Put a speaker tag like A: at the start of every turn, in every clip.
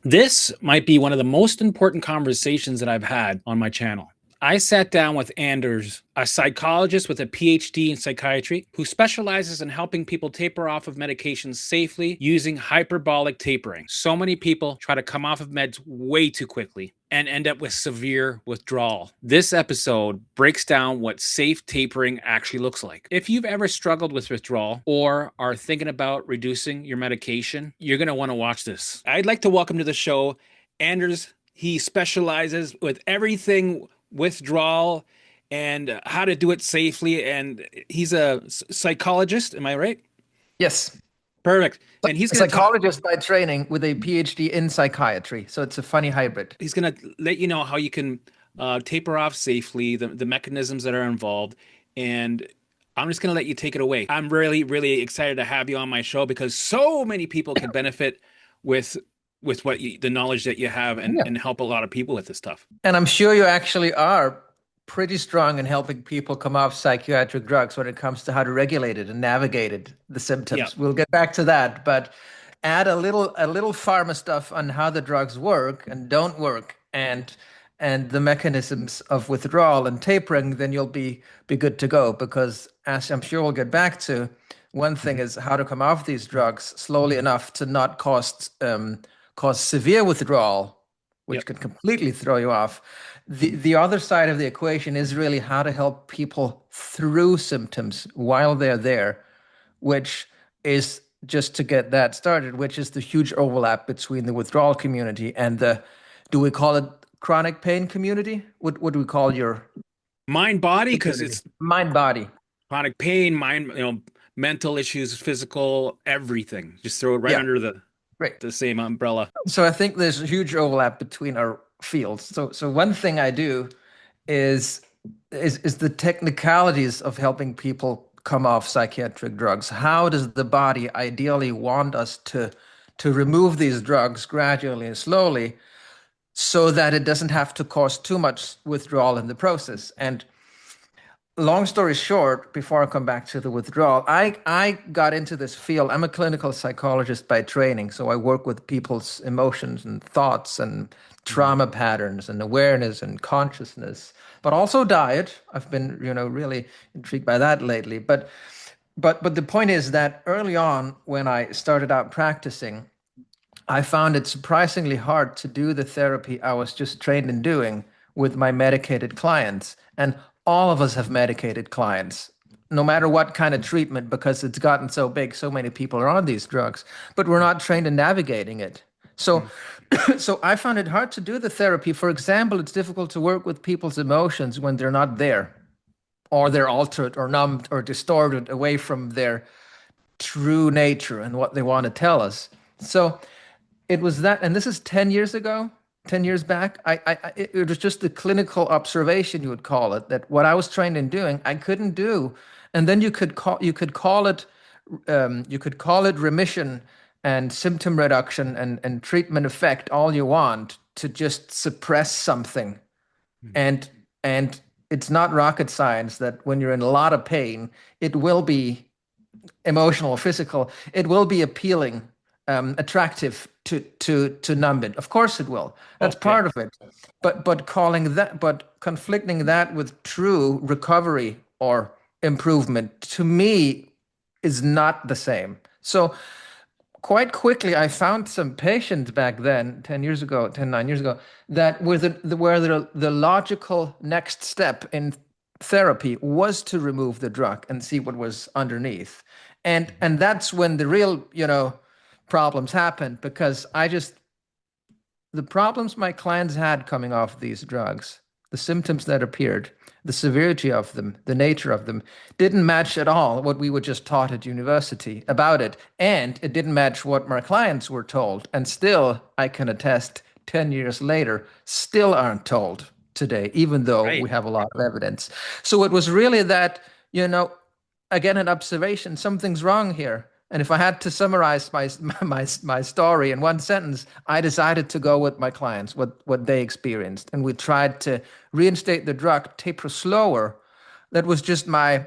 A: This might be one of the most important conversations that I've had on my channel. I sat down with Anders, a psychologist with a PhD in psychiatry who specializes in helping people taper off of medications safely using hyperbolic tapering. So many people try to come off of meds way too quickly and end up with severe withdrawal. This episode breaks down what safe tapering actually looks like. If you've ever struggled with withdrawal or are thinking about reducing your medication, you're going to want to watch this. I'd like to welcome to the show Anders. He specializes with everything withdrawal and how to do it safely, and he's a psychologist, am I right?
B: Yes.
A: Perfect. And he's
B: a psychologist by training with a PhD in psychiatry, so it's a funny hybrid.
A: He's going to let you know how you can taper off safely, the mechanisms that are involved, and I'm just going to let you take it away. I'm really excited to have you on my show because so many people can benefit with what the knowledge that you have and help a lot of people with this stuff.
B: And I'm sure you actually are pretty strong in helping people come off psychiatric drugs when it comes to how to regulate it and navigate it, the symptoms. Yeah. We'll get back to that, but add a little pharma stuff on how the drugs work and don't work and the mechanisms of withdrawal and tapering, then you'll be good to go. Because as I'm sure we'll get back to, one thing is how to come off these drugs slowly enough to not cause severe withdrawal, which could completely throw you off. The other side of the equation is really how to help people through symptoms while they're there, which is, just to get that started, which is the huge overlap between the withdrawal community and the, do we call it chronic pain community? What do we call your
A: mind body? Because it's
B: mind body,
A: chronic pain, mind, mental issues, physical, everything. Just throw it right under the same umbrella.
B: So I think there's a huge overlap between our fields. So one thing I do is the technicalities of helping people come off psychiatric drugs. How does the body ideally want us to remove these drugs gradually and slowly so that it doesn't have to cause too much withdrawal in the process? And long story short, before I come back to the withdrawal, I got into this field. I'm a clinical psychologist by training, so I work with people's emotions and thoughts and trauma patterns and awareness and consciousness, but also diet. I've been, really intrigued by that lately. But the point is that early on, when I started out practicing, I found it surprisingly hard to do the therapy I was just trained in doing with my medicated clients. And all of us have medicated clients, no matter what kind of treatment, because it's gotten so big, so many people are on these drugs, but we're not trained in navigating it. So I found it hard to do the therapy. For example, it's difficult to work with people's emotions when they're not there, or they're altered or numbed or distorted away from their true nature and what they want to tell us. So it was that, and this is 10 years ago. 10 years back, it was just the clinical observation, you would call it, that what I was trained in doing, I couldn't do. And then you could call it remission and symptom reduction and treatment effect, all you want, to just suppress something. And it's not rocket science that when you're in a lot of pain, it will be emotional or physical, it will be appealing, attractive to numb it. Of course it will. That's part of it. But conflicting that with true recovery or improvement, to me, is not the same. So quite quickly, I found some patients back then, 9 years ago, that were the logical next step in therapy was to remove the drug and see what was underneath. And that's when the real, problems happened, because the problems my clients had coming off these drugs, the symptoms that appeared, the severity of them, the nature of them, didn't match at all what we were just taught at university about it. And it didn't match what my clients were told. And still, I can attest, 10 years later, still aren't told today, even though we have a lot of evidence. So it was really that, again, an observation, something's wrong here. And if I had to summarize my story in one sentence, I decided to go with my clients, what they experienced. And we tried to reinstate the drug, taper slower. That was just my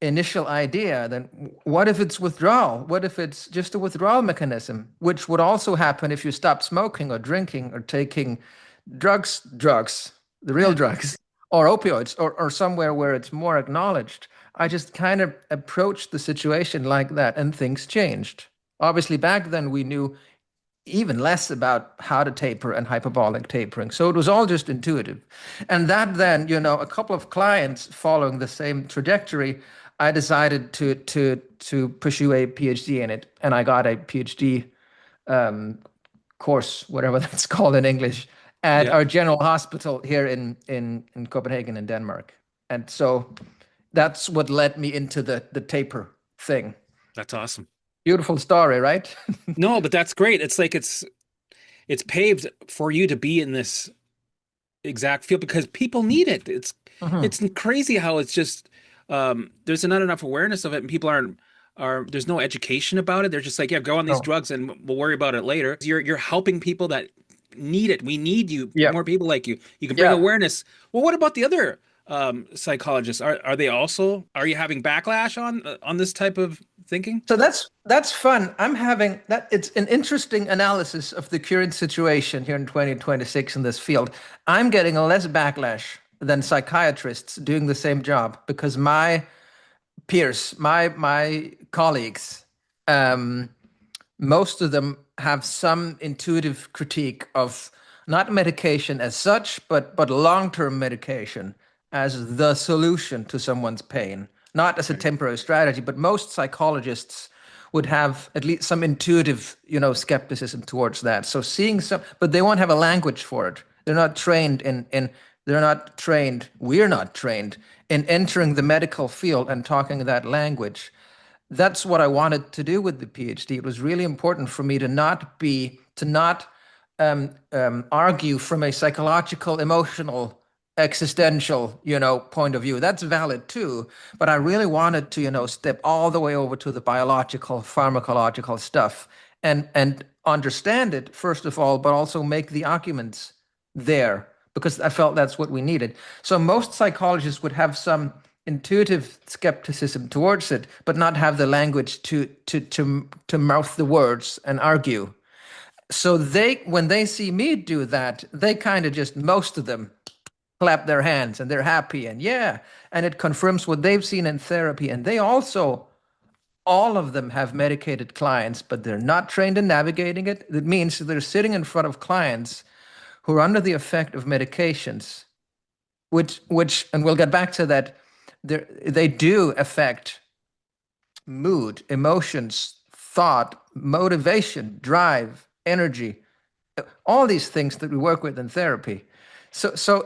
B: initial idea, then what if it's withdrawal? What if it's just a withdrawal mechanism, which would also happen if you stop smoking or drinking or taking drugs, the real
A: Yeah.
B: drugs, or opioids, or somewhere where it's more acknowledged. I just kind of approached the situation like that, and things changed. Obviously, back then we knew even less about how to taper and hyperbolic tapering. So it was all just intuitive. And that then, a couple of clients following the same trajectory, I decided to pursue a PhD in it. And I got a PhD course, whatever that's called in English, at
A: Yeah.
B: our general hospital here in Copenhagen in Denmark. And so that's what led me into the taper thing.
A: That's awesome.
B: Beautiful story, right?
A: No, but that's great. It's like it's paved for you to be in this exact field because people need it.
B: Mhm.
A: It's crazy how it's just there's not enough awareness of it and people are there's no education about it. They're just like, yeah, go on these
B: No.
A: drugs and we'll worry about it later. You're helping people that need it. We need you,
B: Yeah.
A: more people like you. You can bring
B: Yeah.
A: awareness. Well, what about the other psychologists? Are they also are you having backlash on this type of thinking?
B: So that's fun. I'm having that. It's an interesting analysis of the current situation here in 2026 in this field. I'm getting a less backlash than psychiatrists doing the same job because my peers, my colleagues, um, most of them have some intuitive critique of not medication as such, but long-term medication as the solution to someone's pain, not as a
A: Right.
B: temporary strategy. But most psychologists would have at least some intuitive, skepticism towards that. So seeing some, but they won't have a language for it. They're not trained in they're not trained, we're not trained in entering the medical field and talking that language. That's what I wanted to do with the PhD. It was really important for me to not argue from a psychological, emotional, existential, point of view. That's valid too. But I really wanted to, step all the way over to the biological, pharmacological stuff and understand it first of all, but also make the arguments there because I felt that's what we needed. So most psychologists would have some intuitive skepticism towards it, but not have the language to mouth the words and argue. So when they see me do that, they kind of just most of them clap their hands and they're happy and yeah, and it confirms what they've seen in therapy. And they also all of them have medicated clients, but they're not trained in navigating it. That means they're sitting in front of clients who are under the effect of medications, which and we'll get back to that. They do affect mood, emotions, thought, motivation, drive, energy, all these things that we work with in therapy. So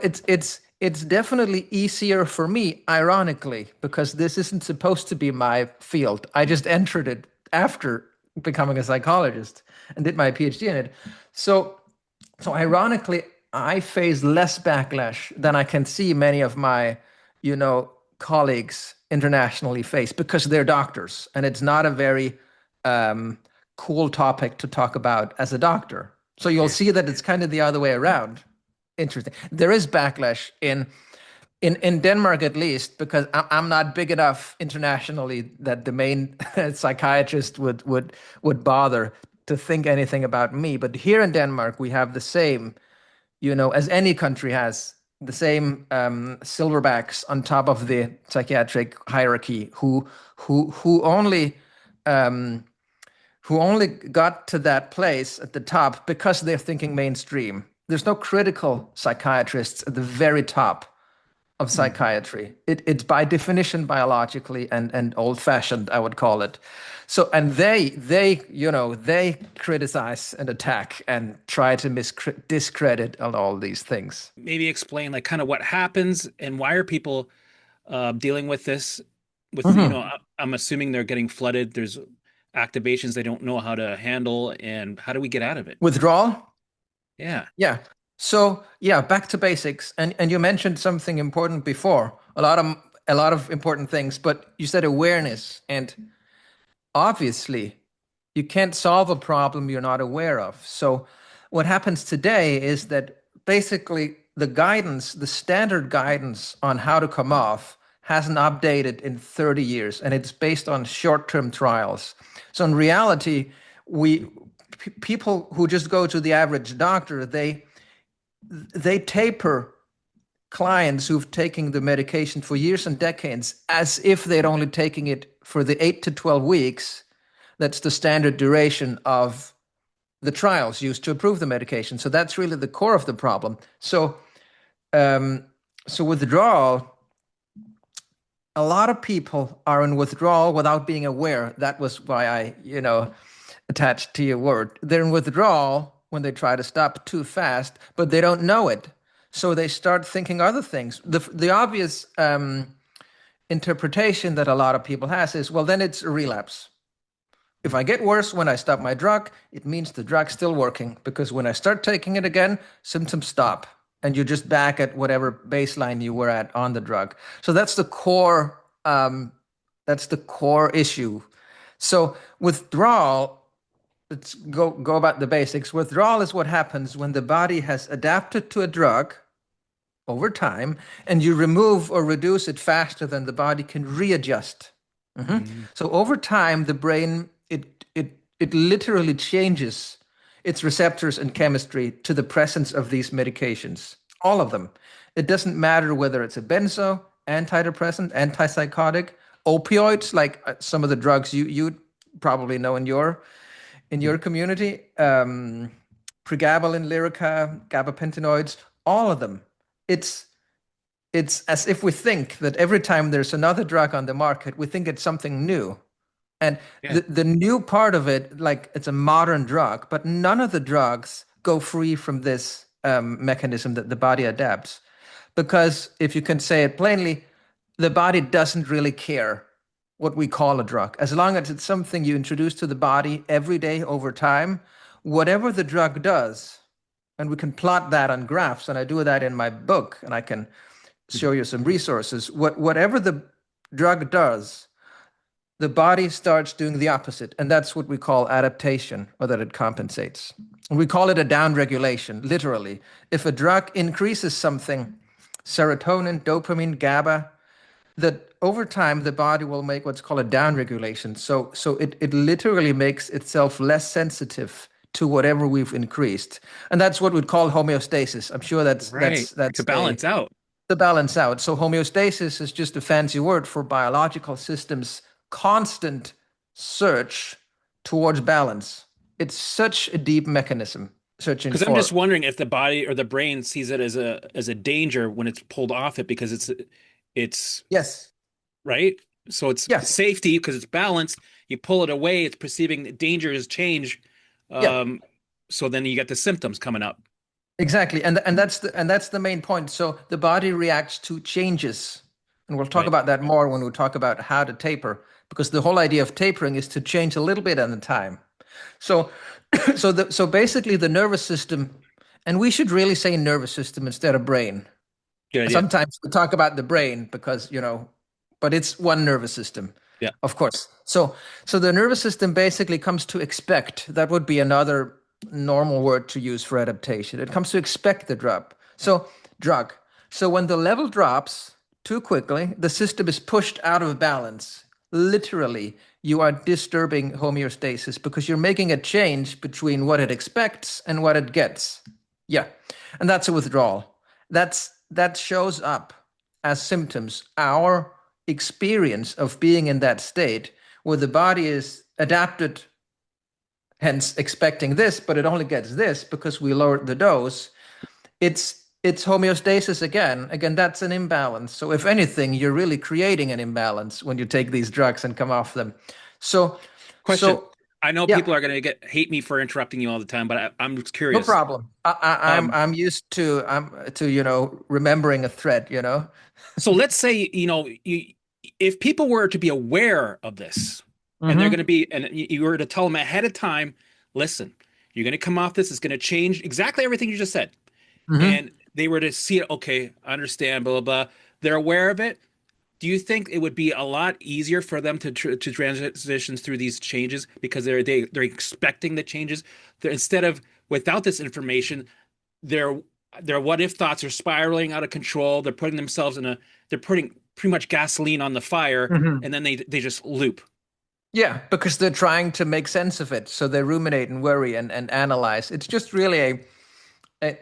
B: it's definitely easier for me, ironically, because this isn't supposed to be my field. I just entered it after becoming a psychologist and did my PhD in it. So ironically, I face less backlash than I can see many of my, colleagues internationally face because they're doctors, and it's not a very um, cool topic to talk about as a doctor. So you'll
A: Yeah.
B: see that it's kind of the other way around. Interesting. There is backlash in Denmark at least because I'm not big enough internationally that the main psychiatrist would bother to think anything about me. But here in Denmark, we have the same, as any country has the same silverbacks on top of the psychiatric hierarchy who only um, who only got to that place at the top because they're thinking mainstream. There's no critical psychiatrists at the very top of
A: Mhm.
B: psychiatry. It's by definition biologically and old-fashioned, I would call it. So, and they criticize and attack and try to discredit on all these things.
A: Maybe explain like kind of what happens and why are people dealing with this with
B: Mhm.
A: I'm assuming they're getting flooded. There's activations they don't know how to handle, and how do we get out of it?
B: Withdrawal?
A: Yeah.
B: Yeah. So yeah, back to basics. And you mentioned something important before. A lot of important things, but you said awareness. And obviously, you can't solve a problem you're not aware of. So what happens today is that basically the standard guidance on how to come off hasn't updated in 30 years, and it's based on short-term trials. So in reality, people who just go to the average doctor, they taper clients who've taken the medication for years and decades as if they'd only taken it for the 8 to 12 weeks. That's the standard duration of the trials used to approve the medication. So that's really the core of the problem. So withdrawal, a lot of people are in withdrawal without being aware. That was why I, attached to your word. They're in withdrawal when they try to stop too fast, but they don't know it. So they start thinking other things. The obvious interpretation that a lot of people has is, well, then it's a relapse. If I get worse when I stop my drug, it means the drug's still working, because when I start taking it again, symptoms stop and you're just back at whatever baseline you were at on the drug. So that's the core. That's the core issue. So withdrawal, let's go about the basics. Withdrawal is what happens when the body has adapted to a drug over time, and you remove or reduce it faster than the body can readjust. So over time, the brain it literally changes its receptors and chemistry to the presence of these medications, all of them. It doesn't matter whether it's a benzo, antidepressant, antipsychotic, opioids, like some of the drugs you probably know in your community, pregabalin, Lyrica, gabapentinoids, all of them. It's as if we think that every time there's another drug on the market, we think it's something new. And the new part of it, like it's a modern drug, but none of the drugs go free from this mechanism that the body adapts. Because if you can say it plainly, the body doesn't really care what we call a drug. As long as it's something you introduce to the body every day over time, whatever the drug does, and we can plot that on graphs, and I do that in my book, and I can show you some resources. Whatever the drug does, the body starts doing the opposite, and that's what we call adaptation, or that it compensates. And we call it a downregulation, literally. If a drug increases something, serotonin, dopamine, GABA, that over time the body will make what's called a downregulation. So it literally makes itself less sensitive to whatever we've increased, and that's what we'd call homeostasis. I'm sure that's
A: to balance out.
B: To balance out. So homeostasis is just a fancy word for biological systems' constant search towards balance. It's such a deep mechanism searching for.
A: Because I'm just wondering if the body or the brain sees it as a danger when it's pulled off it, because it's
B: yes,
A: right. So it's safety because it's balanced. You pull it away, it's perceiving that danger is change. So then you get the symptoms coming up.
B: Exactly, and that's the main point. So the body reacts to changes, and we'll talk about that more when we talk about how to taper, because the whole idea of tapering is to change a little bit at a time. So so basically the nervous system, and we should really say nervous system instead of brain.
A: Good idea.
B: Sometimes we talk about the brain because, but it's one nervous system.
A: Yeah.
B: Of course. So the nervous system basically comes to expect. That would be another normal word to use for adaptation. It comes to expect the drug. So when the level drops too quickly, the system is pushed out of balance. Literally, you are disturbing homeostasis because you're making a change between what it expects and what it gets. Yeah. And that's a withdrawal. That shows up as symptoms. Our experience of being in that state where the body is adapted, hence expecting this, but it only gets this because we lowered the dose. It's homeostasis again. Again, that's an imbalance. So if anything, you're really creating an imbalance when you take these drugs and come off them. So,
A: question. I know people are going to hate me for interrupting you all the time, but I'm just curious.
B: No problem. I'm used to remembering a thread.
A: So let's say if people were to be aware of this, and they're going to be, and you were to tell them ahead of time, listen, you're going to come off this. It's going to change exactly everything you just said, and they were to see it. Okay, I understand. Blah blah blah. They're aware of it. Do you think it would be a lot easier for them to transition through these changes because they're expecting the changes? Instead of without this information, their what if thoughts are spiraling out of control. They're putting themselves they're putting pretty much gasoline on the fire,
B: Mhm.
A: and then they just loop.
B: Yeah, because they're trying to make sense of it. So they ruminate and worry and analyze. It's just really a,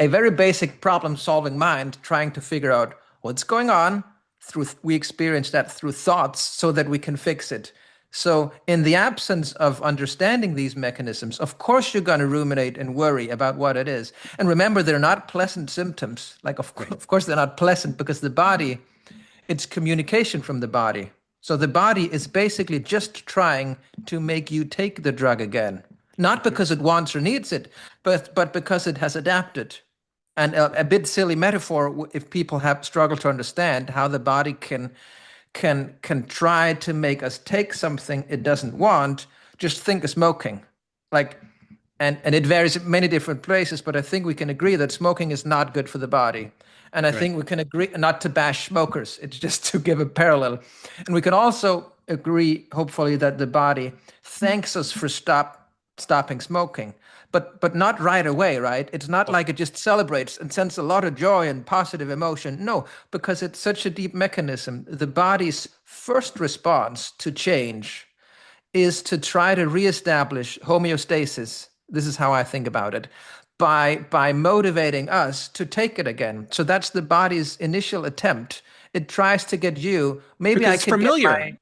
B: a very basic problem solving mind trying to figure out what's going on through we experience that through thoughts so that we can fix it. So in the absence of understanding these mechanisms, of course you're going to ruminate and worry about what it is. And remember, they're not pleasant symptoms. Like
A: Right.
B: of course they're not pleasant because the body, it's communication from the body. So the body is basically just trying to make you take the drug again, not because it wants or needs it, but because it has adapted. And a bit silly metaphor, if people have struggled to understand how the body can try to make us take something it doesn't want, just think of smoking. Like, and it varies in many different places, but I think we can agree that smoking is not good for the body. And I
A: Right.
B: think we can agree not to bash smokers. It's just to give a parallel. And we can also agree, hopefully, that the body thanks us for stopping smoking, but not right away, right? It's not like it just celebrates and sends a lot of joy and positive emotion. No, because it's such a deep mechanism. The body's first response to change is to try to reestablish homeostasis. This is how I think about it. By motivating us to take it again. So that's the body's initial attempt. It tries to get you. Maybe
A: Because
B: I
A: it's
B: could get
A: familiar.
B: my.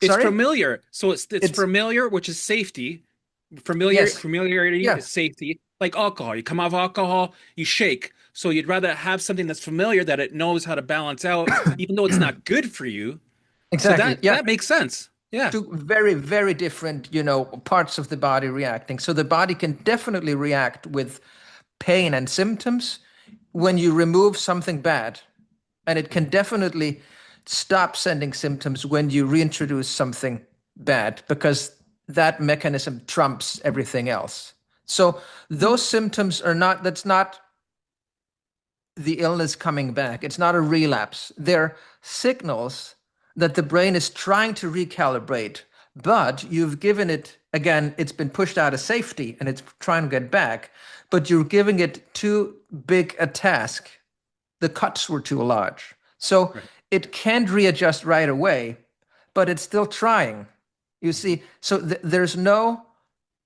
A: It's
B: Sorry?
A: familiar. So it's
B: It's
A: familiar, which is safety.
B: yes.
A: Familiarity
B: Yeah.
A: is safety. Like alcohol. You come off alcohol, you shake. So you'd rather have something that's familiar that it knows how to balance out, even though it's not good for you. So
B: Exactly.
A: that
B: Yeah.
A: that makes sense. Yeah.
B: Two very, very different, parts of the body reacting. So the body can definitely react with pain and symptoms when you remove something bad. And it can definitely stop sending symptoms when you reintroduce something bad because that mechanism trumps everything else. So those symptoms are not, that's not the illness coming back. It's not a relapse. They're signals that the brain is trying to recalibrate, but you've given it, again, it's been pushed out of safety and it's trying to get back, but you're giving it too big a task. The cuts were too large. So
A: Right.
B: it can't readjust right away, but it's still trying. You see, so there's no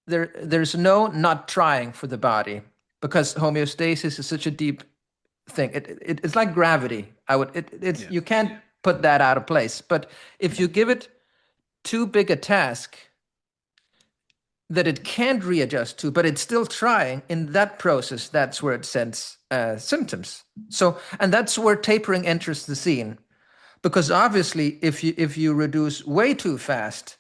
B: not trying for the body because homeostasis is such a deep thing. It's like gravity. It's
A: Yeah.
B: you can't put that out of place. But if you give it too big a task that it can't readjust to, but it's still trying, in that process, that's where it sends symptoms. So, and that's where tapering enters the scene, because obviously, if you reduce way too fast,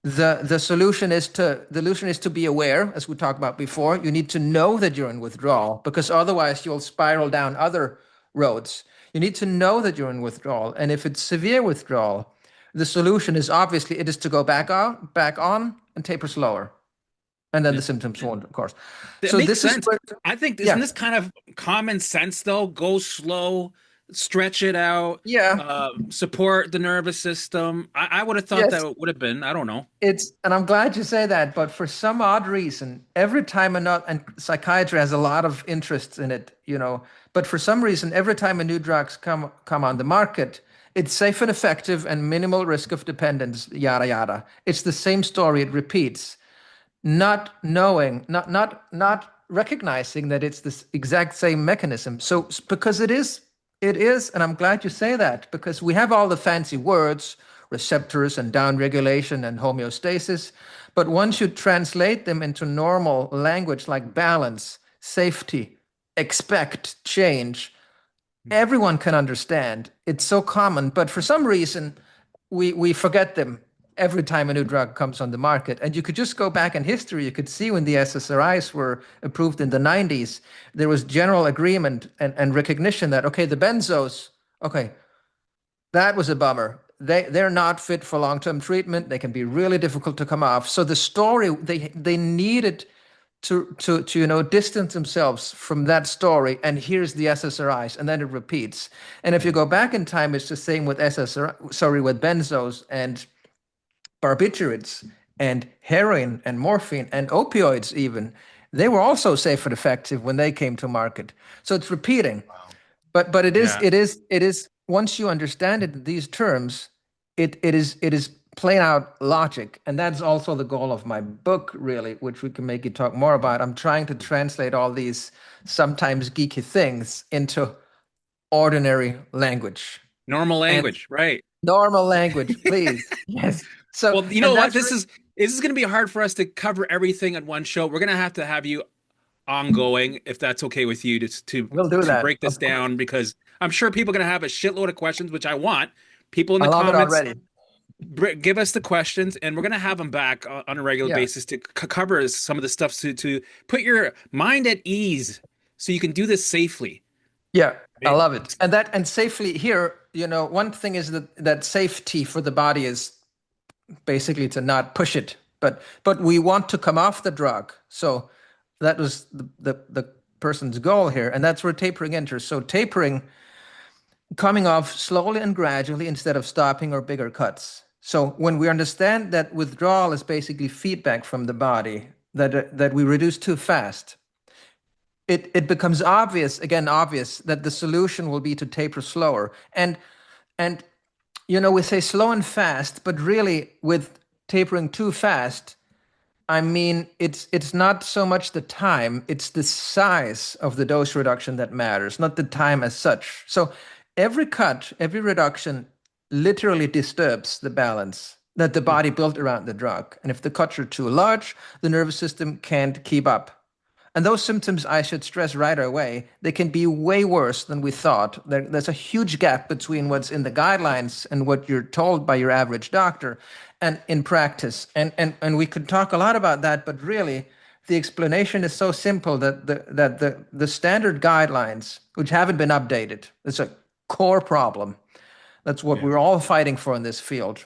B: the solution is to be aware, as we talked about before. You need to know that you're in withdrawal, because otherwise you'll spiral down other roads. You need to know that you're in withdrawal, and if it's severe withdrawal, the solution is obviously it is to go back on and taper slower, and then
A: Yeah.
B: the symptoms won't, of course.
A: That
B: So
A: makes
B: this is
A: sense.
B: where,
A: I think isn't
B: yeah,
A: this kind of common sense though? Go slow, stretch it out,
B: yeah,
A: support the nervous system. I would have thought
B: yes.
A: that would have been, I don't know.
B: And I'm glad you say that, but for some odd reason, every time and psychiatry has a lot of interest in it, but for some reason, every time a new drugs come on the market, it's safe and effective and minimal risk of dependence, yada yada. It's the same story, it repeats, not knowing, not recognizing that it's this exact same mechanism. So because it is, and I'm glad you say that, because we have all the fancy words, receptors and downregulation and homeostasis, but one should translate them into normal language like balance, safety, expect, change. Everyone can understand. It's so common, but for some reason, we forget them every time a new drug comes on the market. And you could just go back in history. You could see when the SSRIs were approved in the 90s, there was general agreement and recognition that, okay, the benzos, okay, that was a bummer. They're not fit for long-term treatment. They can be really difficult to come off. So the story, they needed to distance themselves from that story, and here's the SSRIs, and then it repeats. And if you
A: Yeah.
B: go back in time, it's the same with with benzos and barbiturates and heroin and morphine and opioids even. They were also safe and effective when they came to market. So it's repeating.
A: Wow.
B: But it is
A: Yeah.
B: it is it is once you understand it in these terms, it is plain out logic. And that's also the goal of my book, really, which we can make you talk more about. I'm trying to translate all these sometimes geeky things into ordinary language
A: Normal
B: and
A: language, right?
B: normal language, please. Yes. So,
A: Well, you
B: and
A: know what?
B: that's
A: This is going to be hard for us to cover everything at one show. We're going to have you ongoing, if that's okay with you,
B: we'll do
A: to
B: that.
A: break this
B: Of course.
A: down, because I'm sure people are going to have a shitload of questions, which I want. People in
B: I
A: the
B: love it
A: comments,
B: already.
A: give us the questions, and we're going to have them back on a regular
B: Yeah.
A: basis to cover some of the stuff to put your mind at ease so you can do this safely.
B: Yeah, I
A: Right?
B: love it. And safely here, one thing is that safety for the body is basically to not push it, but we want to come off the drug. So that was the person's goal here, and that's where tapering enters. So tapering, coming off slowly and gradually instead of stopping or bigger cuts. So when we understand that withdrawal is basically feedback from the body, that we reduce too fast, it becomes obvious that the solution will be to taper slower. And we say slow and fast, but really with tapering too fast, I mean, it's not so much the time, it's the size of the dose reduction that matters, not the time as such. So every cut, every reduction literally disturbs the balance that the body built around the drug. And if the cuts are too large, the nervous system can't keep up. And those symptoms, I should stress right away, they can be way worse than we thought. There's a huge gap between what's in the guidelines and what you're told by your average doctor and in practice. And we could talk a lot about that, but really the explanation is so simple that the standard guidelines, which haven't been updated, it's a core problem. That's what
A: Yeah.
B: we're all fighting for in this field.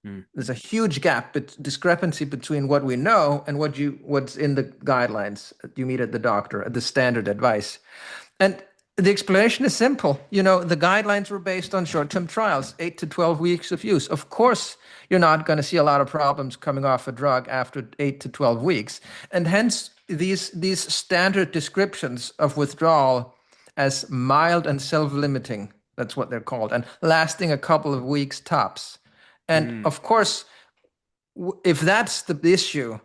A: Mm.
B: There's a huge gap, discrepancy between what we know and what's in the guidelines you meet at the doctor, at the standard advice. And the explanation is simple. The guidelines were based on short-term trials, 8 to 12 weeks of use. Of course, you're not going to see a lot of problems coming off a drug after 8 to 12 weeks. And hence, these standard descriptions of withdrawal as mild and self-limiting, that's what they're called, and lasting a couple of weeks tops. And
A: Mm.
B: of course, if that's the issue,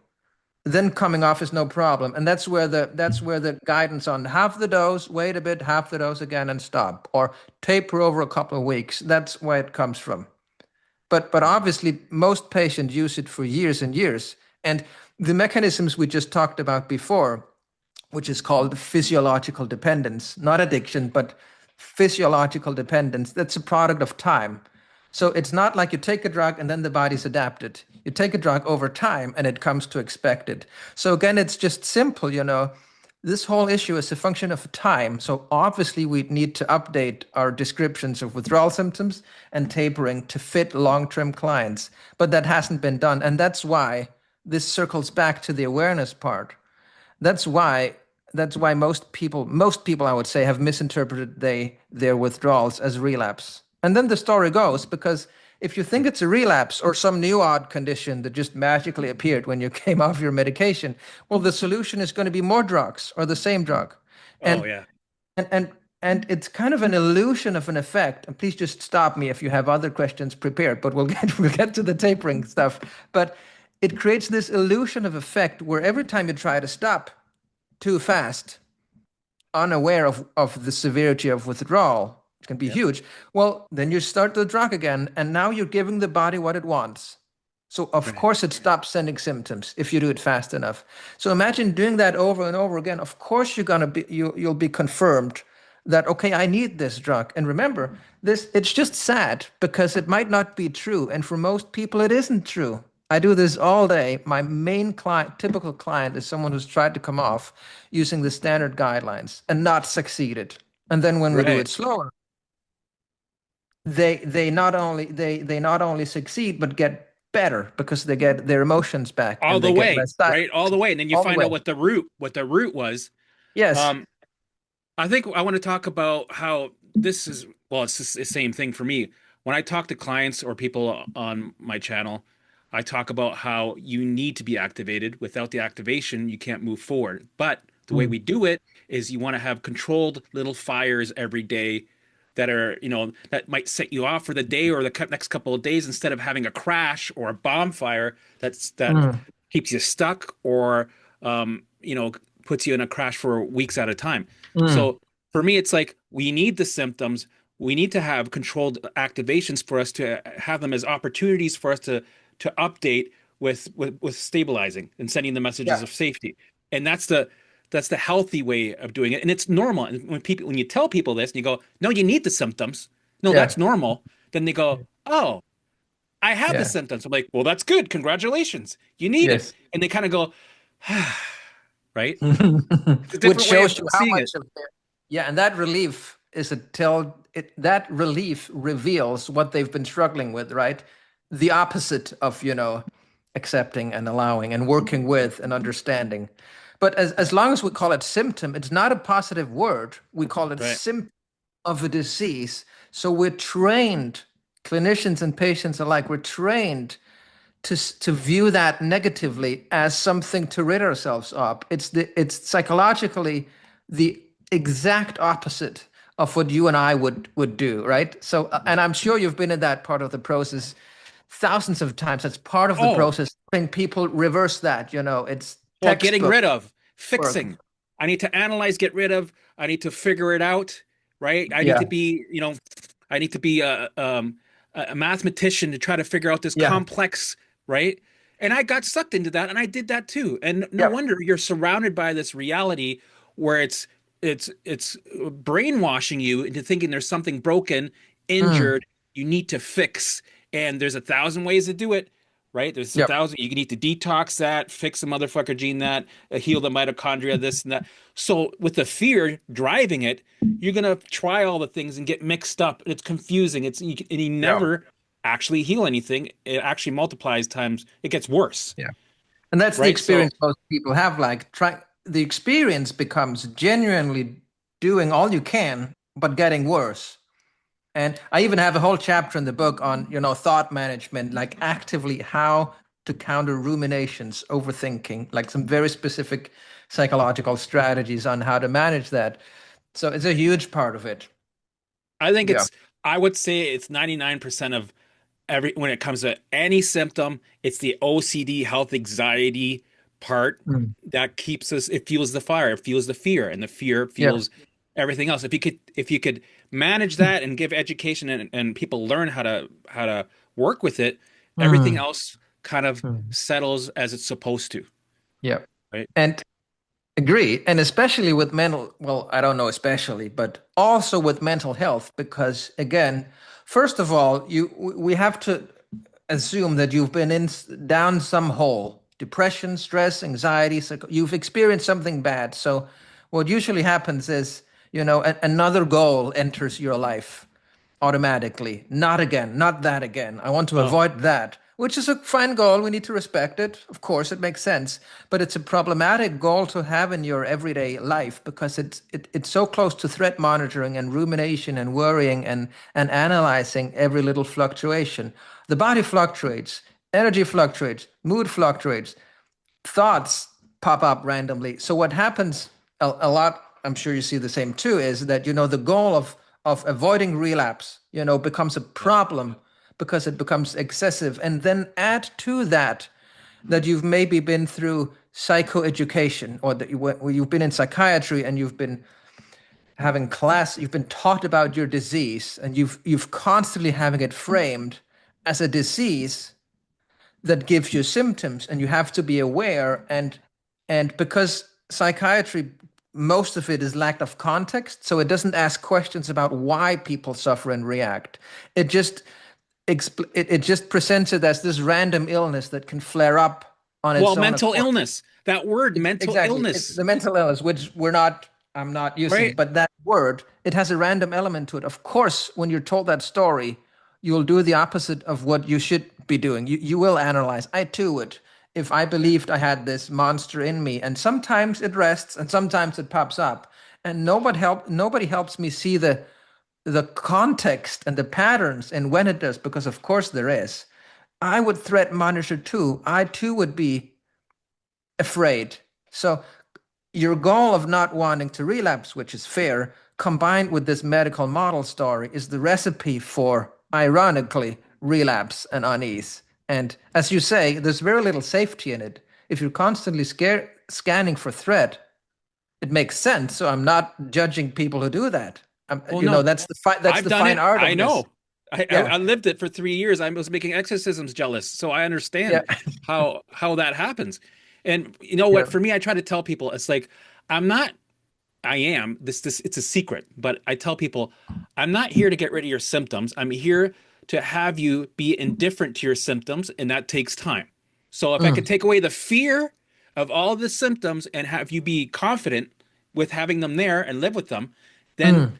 B: then coming off is no problem. And that's where the guidance on half the dose, wait a bit, half the dose again, and stop, or taper over a couple of weeks. That's where it comes from. But obviously, most patients use it for years and years. And the mechanisms we just talked about before, which is called physiological dependence, not addiction, but physiological dependence, that's a product of time. So it's not like you take a drug and then the body's adapted. You take a drug over time and it comes to expect it. So again, it's just simple. This whole issue is a function of time. So obviously, we need to update our descriptions of withdrawal symptoms and tapering to fit long-term clients. But that hasn't been done. And that's why this circles back to the awareness part. That's why most people I would say have misinterpreted their withdrawals as relapse. And then the story goes, because if you think it's a relapse or some new odd condition that just magically appeared when you came off your medication, well, the solution is going to be more drugs or the same drug.
A: Oh
B: And
A: yeah.
B: and and and it's kind of an illusion of an effect. And please just stop me if you have other questions prepared, but we'll get to the tapering stuff. But it creates this illusion of effect where every time you try to stop too fast, unaware of the severity of withdrawal, it can be
A: Yep.
B: huge. Well, then you start the drug again, and now you're giving the body what it wants. So of
A: Right.
B: course it stops sending symptoms if you do it fast enough. So imagine doing that over and over again. Of course you'll be confirmed that, okay, I need this drug. And remember, this it's just sad because it might not be true. And for most people it isn't true. I do this all day. My main client, typical client, is someone who's tried to come off using the standard guidelines and not succeeded. And then when we do
A: Right.
B: it slower, they not only succeed but get better because they get their emotions back
A: All
B: and
A: the
B: they get
A: way,
B: less side
A: right? All the way. And then you
B: all the
A: find
B: way.
A: out what the root was.
B: Yes.
A: Um, I think I want to talk about how this is, well, it's just the same thing for me. When I talk to clients or people on my channel, I talk about how you need to be activated. Without the activation, you can't move forward. But the way
B: Mm.
A: we do it is you want to have controlled little fires every day that are, that might set you off for the day or the next couple of days, instead of having a crash or a bonfire that
B: Mm,
A: keeps you stuck, or puts you in a crash for weeks at a time.
B: mm.
A: So for me, it's like we need the symptoms. We need to have controlled activations for us to have them as opportunities for us to update with stabilizing and sending the messages
B: Yeah.
A: of safety. And that's the healthy way of doing it. And it's normal. And when you tell people this and you go, no, you need the symptoms. No,
B: Yeah.
A: that's normal. Then they go, oh, I have the
B: Yeah.
A: symptoms. I'm like, well, that's good. Congratulations. You need it.
B: Yes.
A: And they kind of go, right? It's a
B: Which
A: different way
B: shows
A: of
B: you how
A: seeing
B: much
A: it.
B: of their, yeah, and that relief is a tell it that relief reveals what they've been struggling with, right? The opposite of, accepting and allowing and working with and understanding. But as long as we call it symptom, it's not a positive word. We call it
A: Right.
B: symptom of a disease. So we're trained, clinicians and patients alike, we're trained to view that negatively as something to rid ourselves of. It's psychologically the exact opposite of what you and I would do, right? So, and I'm sure you've been in that part of the process thousands of times. That's part of the
A: Oh,
B: process. When people reverse that, it's
A: well, getting
B: textbook
A: rid of,
B: work.
A: fixing. I need to analyze, get rid of. I need to figure it out, right? I need
B: Yeah,
A: to be, I need to be a mathematician to try to figure out this
B: yeah,
A: complex, right? And I got sucked into that, and I did that too. And no
B: yep.
A: wonder you're surrounded by this reality where it's brainwashing you into thinking there's something broken,
B: Mm,
A: injured, you need to fix, and there's 1,000 ways to do it, right? There's a
B: yep,
A: thousand. You can need to detox that, fix the motherfucker gene that, heal the mitochondria, this and that. So with the fear driving it, you're gonna try all the things and get mixed up. It's confusing. And you
B: yeah,
A: never actually heal anything. It actually multiplies times. It gets worse,
B: yeah. And that's the
A: right? So
B: experience most people have. Like, the experience becomes genuinely doing all you can, but getting worse. And I even have a whole chapter in the book on, thought management, like actively how to counter ruminations, overthinking, like some very specific psychological strategies on how to manage that. So it's a huge part of it.
A: I think
B: Yeah.
A: I would say it's 99% of when it comes to any symptom, it's the OCD health anxiety part
B: Mm.
A: that keeps us, it fuels the fire, it fuels the fear, and the fear
B: Yeah.
A: fuels everything else. If you could manage that and give education, and people learn how to work with it, everything
B: Mm.
A: else kind of
B: Mm.
A: settles as it's supposed to,
B: Yeah.
A: right?
B: And agree. And especially with mental, well, I don't know, especially, but also with mental health, because again, first of all, we have to assume that you've been in down some hole, depression, stress, anxiety, you've experienced something bad. So what usually happens is, another goal enters your life automatically. Not again, not that again. I want to
A: Oh,
B: avoid that, which is a fine goal. We need to respect it. Of course, it makes sense. But it's a problematic goal to have in your everyday life because it's so close to threat monitoring and rumination and worrying and analyzing every little fluctuation. The body fluctuates, energy fluctuates, mood fluctuates, thoughts pop up randomly. So what happens a lot, I'm sure you see the same too, is that the goal of avoiding relapse, becomes a
A: yeah.
B: problem because it becomes excessive. And then add to that you've maybe been through psychoeducation or that you've been in psychiatry and you've been having class, you've been taught about your disease and you've constantly having it framed as a disease that gives you symptoms and you have to be aware and because psychiatry, most of it is lack of context, so it doesn't ask questions about why people suffer and react. It just it just presents it as this random illness that can flare up on
A: Well,
B: its own
A: mental
B: accord.
A: illness. That word, mental
B: Exactly, it's
A: illness,
B: the mental illness, which I'm not using,
A: right?
B: but that word, it has a random element to it. Of course, when you're told that story, you'll do the opposite of what you should be doing. You will analyze. I too would. If I believed I had this monster in me, and sometimes it rests and sometimes it pops up, and nobody helps me see the context and the patterns and when it does, because of course there is. I would threat monitor too. I too would be afraid. So your goal of not wanting to relapse, which is fair, combined with this medical model story is the recipe for, ironically, relapse and unease. And as you say, there's very little safety in it. If you're constantly scanning for threat, it makes sense. So I'm not judging people who do that.
A: Well, no,
B: That's
A: I've
B: the
A: done
B: fine
A: it.
B: art
A: I
B: of this.
A: know. I
B: Yeah,
A: lived it for 3 years. I was making exorcisms jealous, so I
B: yeah,
A: understand how that happens. And you know what?
B: yeah.
A: For me, I try to tell people it's like I'm not. I am this. It's a secret, but I tell people I'm not here to get rid of your symptoms. I'm here to have you be indifferent to your symptoms, and that takes time. So if I could
B: Mm,
A: take away the fear of all the symptoms and have you be confident with having them there and live with them, then
B: mm.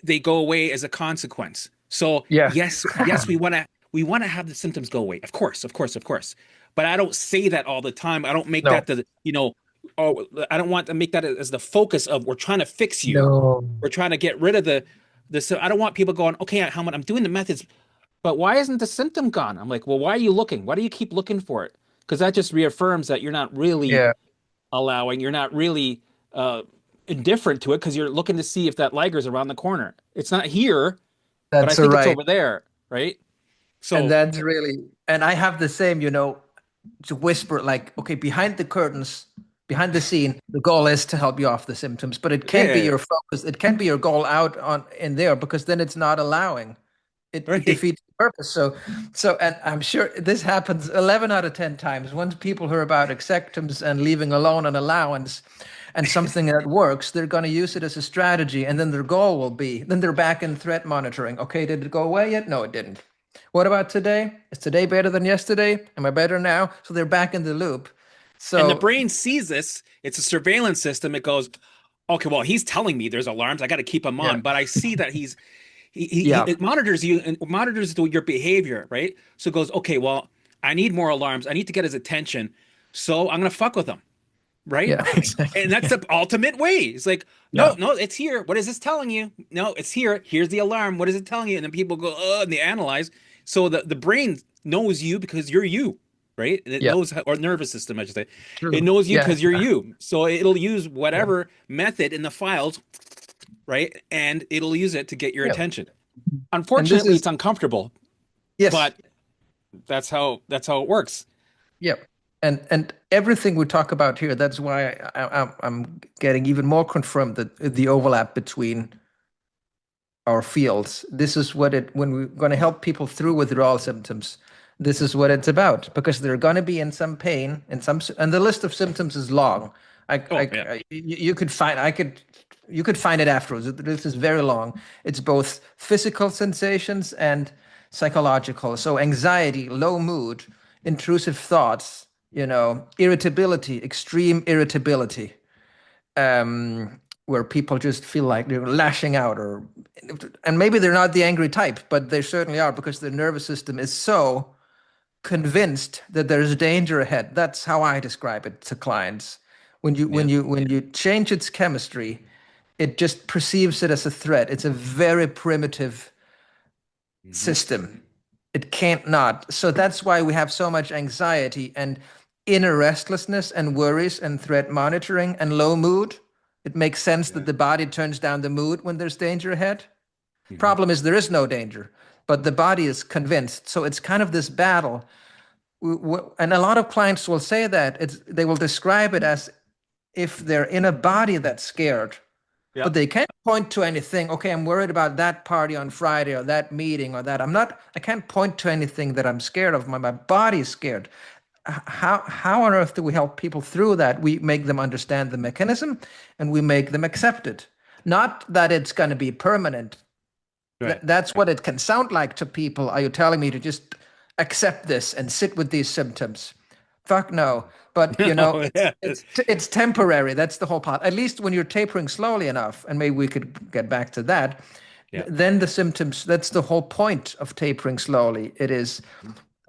A: they go away as a consequence. So
B: Yeah.
A: yes, we want to have the symptoms go away. Of course, of course, of course. But I don't say that all the time. I don't make
B: No.
A: that oh, I don't want to make that as the focus of we're trying to fix you.
B: No.
A: We're trying to get rid of the. So I don't want people going, okay, Helmut, I'm doing the methods, but why isn't the symptom gone? I'm like, well, why are you looking? Why do you keep looking for it? Because that just reaffirms that you're not really
B: Yeah,
A: you're not really indifferent to it because you're looking to see if that liger's around the corner. It's not here, but I
B: that's
A: think it's
B: right.
A: over there, right?
B: And
A: So
B: that's really, and I have the same, to whisper like, okay, behind the curtains, behind the scene, the goal is to help you off the symptoms, but it can't be
A: yeah,
B: your focus. It can't be your goal out on in there because then it's not allowing. It
A: right.
B: defeats the purpose. So, and I'm sure this happens 11 out of 10 times. Once people hear about acceptance and leaving alone and allowance and something that works, they're going to use it as a strategy. And then their goal will be, then they're back in threat monitoring. Okay, did it go away yet? No, it didn't. What about today? Is today better than yesterday? Am I better now? So they're back in the loop.
A: And the
B: So,
A: brain sees this. It's a surveillance system. It goes, okay, well, he's telling me there's alarms. I got to keep him
B: yeah,
A: on. But I see that
B: yeah,
A: it monitors you and monitors your behavior, right? So it goes, okay, well, I need more alarms. I need to get his attention. So I'm gonna fuck with him, right?
B: yeah, exactly.
A: And that's the ultimate way. It's like, no,
B: Yeah,
A: no, it's here. What is this telling you? No, it's here. Here's the alarm. What is it telling you? And then people go, oh, and they analyze. So the brain knows you because you're you, right? And it
B: yeah,
A: knows, or nervous system, I should say, it
B: true.
A: knows you
B: Yeah,
A: because you're you. So it'll use
B: yeah,
A: whatever method in the files, right? And it'll use it to get your
B: yeah.
A: attention.
B: And this
A: Unfortunately,
B: is,
A: it's uncomfortable,
B: yes.
A: but that's how it works.
B: Yeah, and everything we talk about here, that's why I'm getting even more confirmed that the overlap between our fields. This is what it when we're going to help people through withdrawal symptoms. This is what it's about because they're going to be in some pain and and the list of symptoms is long.
A: Oh yeah.
B: You could find you could find it afterwards. This is very long. It's both physical sensations and psychological. So anxiety, low mood, intrusive thoughts, irritability, extreme irritability, where people just feel like they're lashing out, and maybe they're not the angry type, but they certainly are because their nervous system is so convinced that there's danger ahead. That's how I describe it to clients.
A: Yeah.
B: When you change its chemistry, it just perceives it as a threat. It's a very primitive
A: Hmm.
B: system. It can't not. So that's why we have so much anxiety and inner restlessness and worries and threat monitoring and low mood. It makes sense that
A: Yeah.
B: the body turns down the mood when there's danger ahead.
A: Hmm.
B: Problem is, there is no danger, but the body is convinced. So it's kind of this battle. And a lot of clients will say that they will describe it as if they're in a body that's scared,
A: Yeah.
B: but they can't point to anything. Okay, I'm worried about that party on Friday or that meeting or that. I can't point to anything that I'm scared of. My body's scared. How on earth do we help people through that? We make them understand the mechanism and we make them accept it. Not that it's going to be permanent.
A: Right.
B: That's what it can sound like to people. Are you telling me to just accept this and sit with these symptoms? Fuck no. But
A: No, yeah.
B: it's temporary. That's the whole part. At least when you're tapering slowly enough, and maybe we could get back to that.
A: Yeah.
B: Then the symptoms. That's the whole point of tapering slowly. It is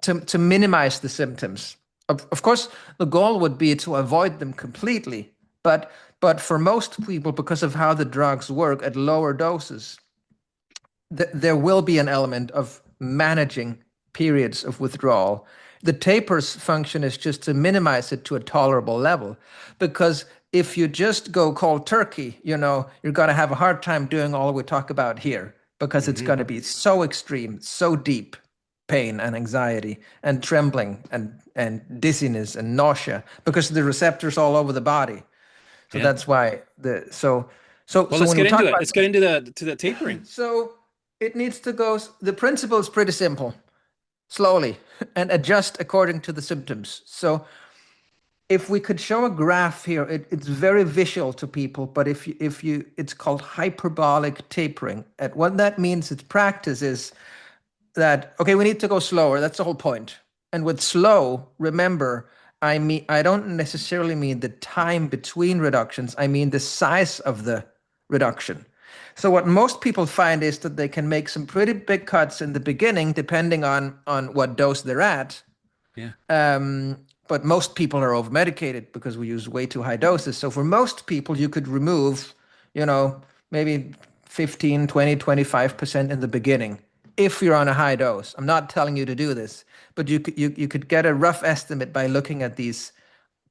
B: to minimize the symptoms. Of course, the goal would be to avoid them completely. But for most people, because of how the drugs work at lower doses, there will be an element of managing periods of withdrawal. The taper's function is just to minimize it to a tolerable level because if you just go cold turkey, you're going to have a hard time doing all we talk about here, because it's going to be so extreme, so deep pain and anxiety and trembling and dizziness and nausea, because the receptors all over the body. So that's why so
A: let's
B: when
A: get
B: we talk
A: into it.
B: about,
A: Let's get into the tapering.
B: so it needs to go, the principle is pretty simple: slowly and adjust according to the symptoms. So if we could show a graph here, it's very visual to people, but if you it's called hyperbolic tapering. And what that means in practice is that, okay, we need to go slower. That's the whole point. And with slow, remember, I don't necessarily mean the time between reductions. I mean the size of the reduction. So what most people find is that they can make some pretty big cuts in the beginning, depending on what dose they're at.
A: Yeah.
B: But most people are over-medicated because we use way too high doses. So for most people, you could remove, maybe 15, 20, 25% in the beginning if you're on a high dose. I'm not telling you to do this, but you could get a rough estimate by looking at these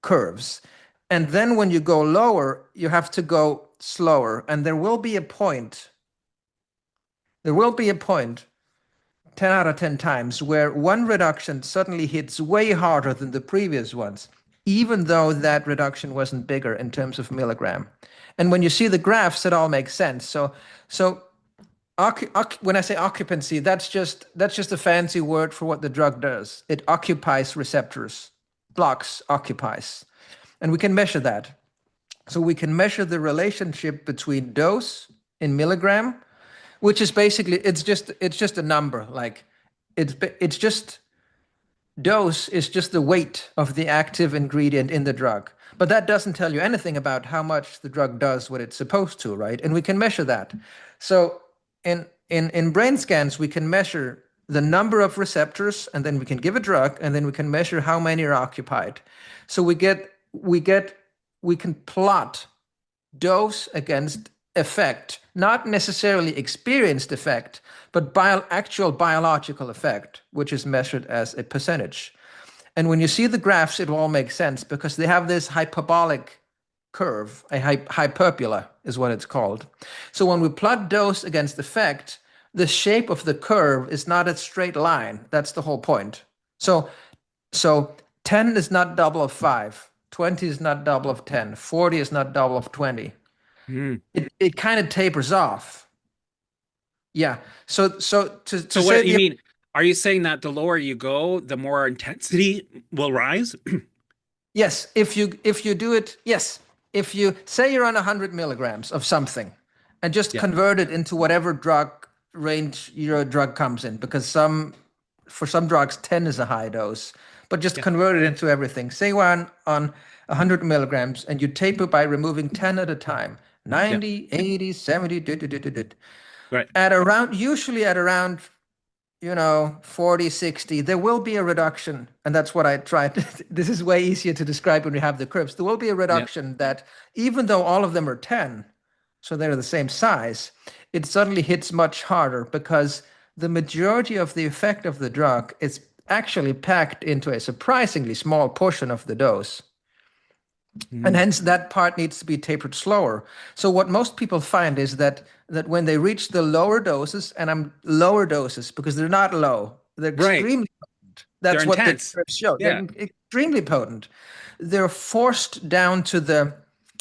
B: curves. And then when you go lower, you have to go slower. And there will be a point 10 out of 10 times where one reduction suddenly hits way harder than the previous ones, even though that reduction wasn't bigger in terms of milligram. And when you see the graphs, it all makes sense. So when I say occupancy, that's just a fancy word for what the drug does. It occupies receptors, blocks, occupies. And we can measure that. So we can measure the relationship between dose in milligram, which is basically, it's just a number. Like it's just, dose is just the weight of the active ingredient in the drug. But that doesn't tell you anything about how much the drug does what it's supposed to, right? And we can measure that. So in brain scans, we can measure the number of receptors, and then we can give a drug, and then we can measure how many are occupied. So we can plot dose against effect, not necessarily experienced effect, but actual biological effect, which is measured as a percentage. And when you see the graphs, it will all make sense because they have this hyperbolic curve, a hyperbola is what it's called. So when we plot dose against effect, the shape of the curve is not a straight line. That's the whole point. So 10 is not double of 5, 20 is not double of 10, 40 is not double of 20. It kind of tapers off. Yeah. So
A: what you mean? Are you saying that the lower you go, the more intensity will rise?
B: Yes. If you do it, yes. If you say you're on 100 milligrams of something, and just convert it into whatever drug range your drug comes in, because for some drugs 10 is a high dose, but just convert it into everything. Say we're on 100 milligrams, and you taper by removing 10 at a time. 90, 80, 70,
A: right.
B: Usually at around 40, 60, there will be a reduction. And that's what I tried. This is way easier to describe when we have the curves. There will be a reduction that even though all of them are 10, so they're the same size, it suddenly hits much harder because the majority of the effect of the drug is actually packed into a surprisingly small portion of the dose. And hence that part needs to be tapered slower. So what most people find is that when they reach the lower doses, and I'm lower doses because they're not low, they're extremely potent. That's
A: they're
B: what
A: intense.
B: the show. Yeah. They're extremely potent. They're forced down to the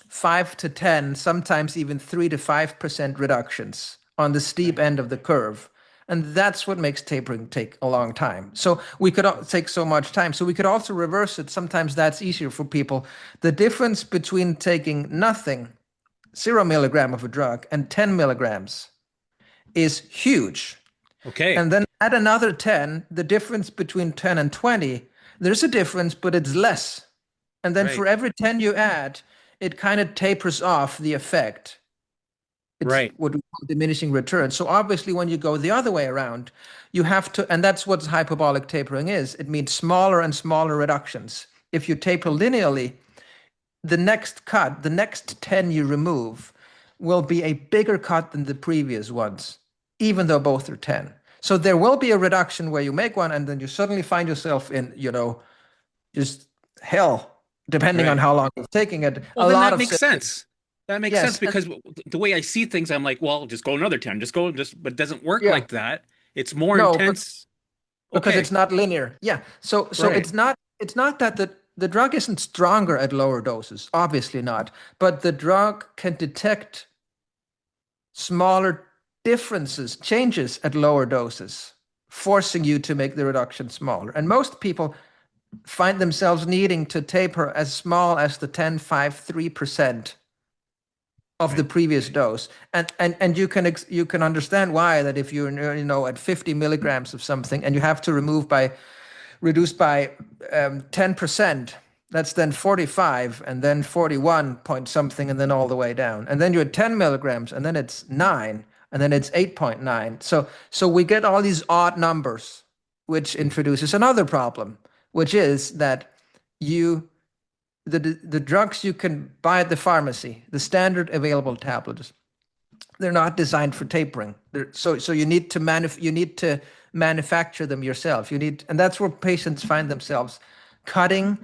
B: 5 to 10, sometimes even 3 to 5% reductions on the steep end of the curve. And that's what makes tapering take a long time. So we could take so much time. So we could also reverse it. Sometimes that's easier for people. The difference between taking nothing, 0 milligram of a drug, and 10 milligrams is huge.
A: Okay.
B: And then add another 10, the difference between 10 and 20, there's a difference, but it's less. And then for every 10 you add, it kind of tapers off the effect. It's what we call diminishing return. So obviously when you go the other way around, you have to, and that's what hyperbolic tapering is. It means smaller and smaller reductions. If you taper linearly, the next cut, the next 10 you remove will be a bigger cut than the previous ones, even though both are 10. So there will be a reduction where you make one and then you suddenly find yourself in, just hell. depending on
A: Right.
B: how long you're taking it.
A: Well,
B: A
A: then
B: lot
A: that
B: of
A: makes
B: symptoms.
A: sense. That makes sense
B: Yes, and
A: because the way I see things, I'm like, well, just go another 10, just go, just, but it doesn't work
B: yeah,
A: like that. It's more
B: no,
A: intense.
B: because
A: Okay.
B: it's not linear. Yeah. So
A: Right.
B: it's not that the drug isn't stronger at lower doses, obviously not, but the drug can detect smaller differences, changes at lower doses, forcing you to make the reduction smaller. And most people find themselves needing to taper as small as the 10, 5, 3% of the
A: Right.
B: previous dose. And you can understand why that if you're at 50 milligrams of something and you have to reduce by 10%, that's then 45 and then 41 point something and then all the way down. And then you're at 10 milligrams and then it's 9 and then it's 8.9. So we get all these odd numbers, which introduces another problem, which is that you the drugs you can buy at the pharmacy, the standard available tablets, they're not designed for tapering. So you need to manufacture them yourself. And that's where patients find themselves cutting,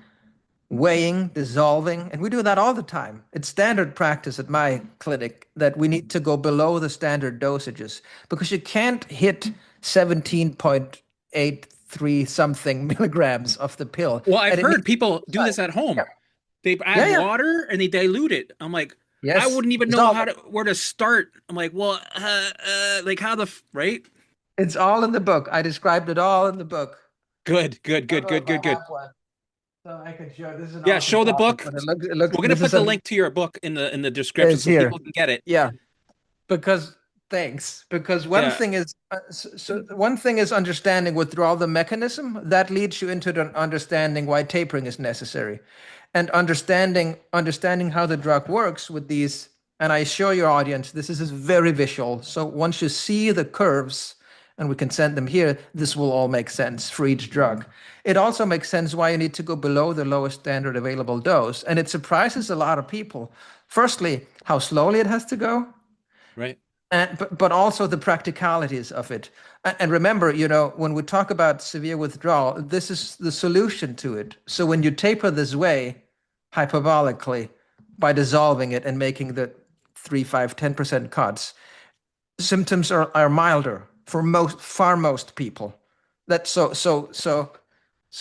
B: weighing, dissolving, and we do that all the time. It's standard practice at my clinic that we need to go below the standard dosages because you can't hit 17.83 something milligrams of the pill,
A: Well, I've
B: and it
A: heard
B: needs to
A: people
B: be
A: do
B: precise.
A: this at
B: Yeah,
A: home. They add
B: yeah, yeah.
A: water and they dilute it. I'm like, I
B: Yes,
A: wouldn't even
B: it's
A: know
B: all
A: how to where to start. I'm like, well, like how right?
B: it's all in the book. I described it all in the book.
A: Good, good,
B: I don't
A: good,
B: know
A: good,
B: if I
A: good, good.
B: have one, so I can show. This is an
A: Yeah,
B: awesome
A: show the
B: topic,
A: book.
B: but it looks.
A: We're gonna
B: This
A: put
B: is
A: the
B: an
A: link to your book in the description
B: is
A: so
B: here.
A: people can get it.
B: Yeah, because thanks. Because one
A: Yeah,
B: thing is one thing is understanding withdrawal, the mechanism that leads you into the understanding why tapering is necessary, and understanding how the drug works with these. And I show your audience this is very visual. So once you see the curves, and we can send them here, this will all make sense for each drug. It also makes sense why you need to go below the lowest standard available dose, and it surprises a lot of people. Firstly, how slowly it has to go,
A: right.
B: and but also the practicalities of it. And remember, when we talk about severe withdrawal, this is the solution to it. So when you taper this way, hyperbolically, by dissolving it and making the 3, 5, 10% cuts, symptoms are milder for most people. That's so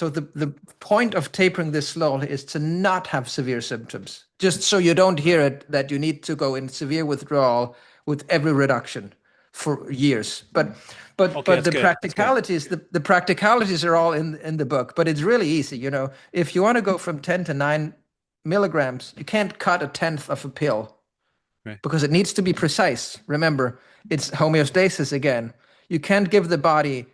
B: the point of tapering this slowly is to not have severe symptoms. Just so you don't hear it that you need to go in severe withdrawal with every reduction for years. But
A: Okay, that's
B: the
A: good. That's good.
B: practicalities the practicalities are all in the book. But it's really easy. If you want to go from 10 to 9 milligrams, you can't cut a tenth of a pill
A: Right.
B: because it needs to be precise. Remember, it's homeostasis again. You can't give the body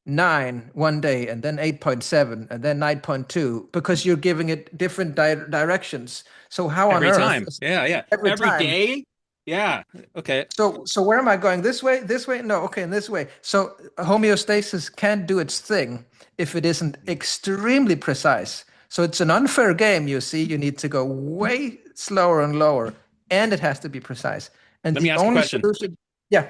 B: 9 one day and then 8.7 and then 9.2 because you're giving it different directions. So how on
A: Every
B: earth
A: time. Yeah, yeah.
B: every
A: Every
B: time?
A: day. Yeah. Okay.
B: So where am I going? This way? This way? No, okay, in this way. So homeostasis can't do its thing if it isn't extremely precise. So it's an unfair game, you see. You need to go way slower and lower, and it has to be precise. And
A: Let me
B: the
A: ask a
B: only
A: question.
B: solution, yeah,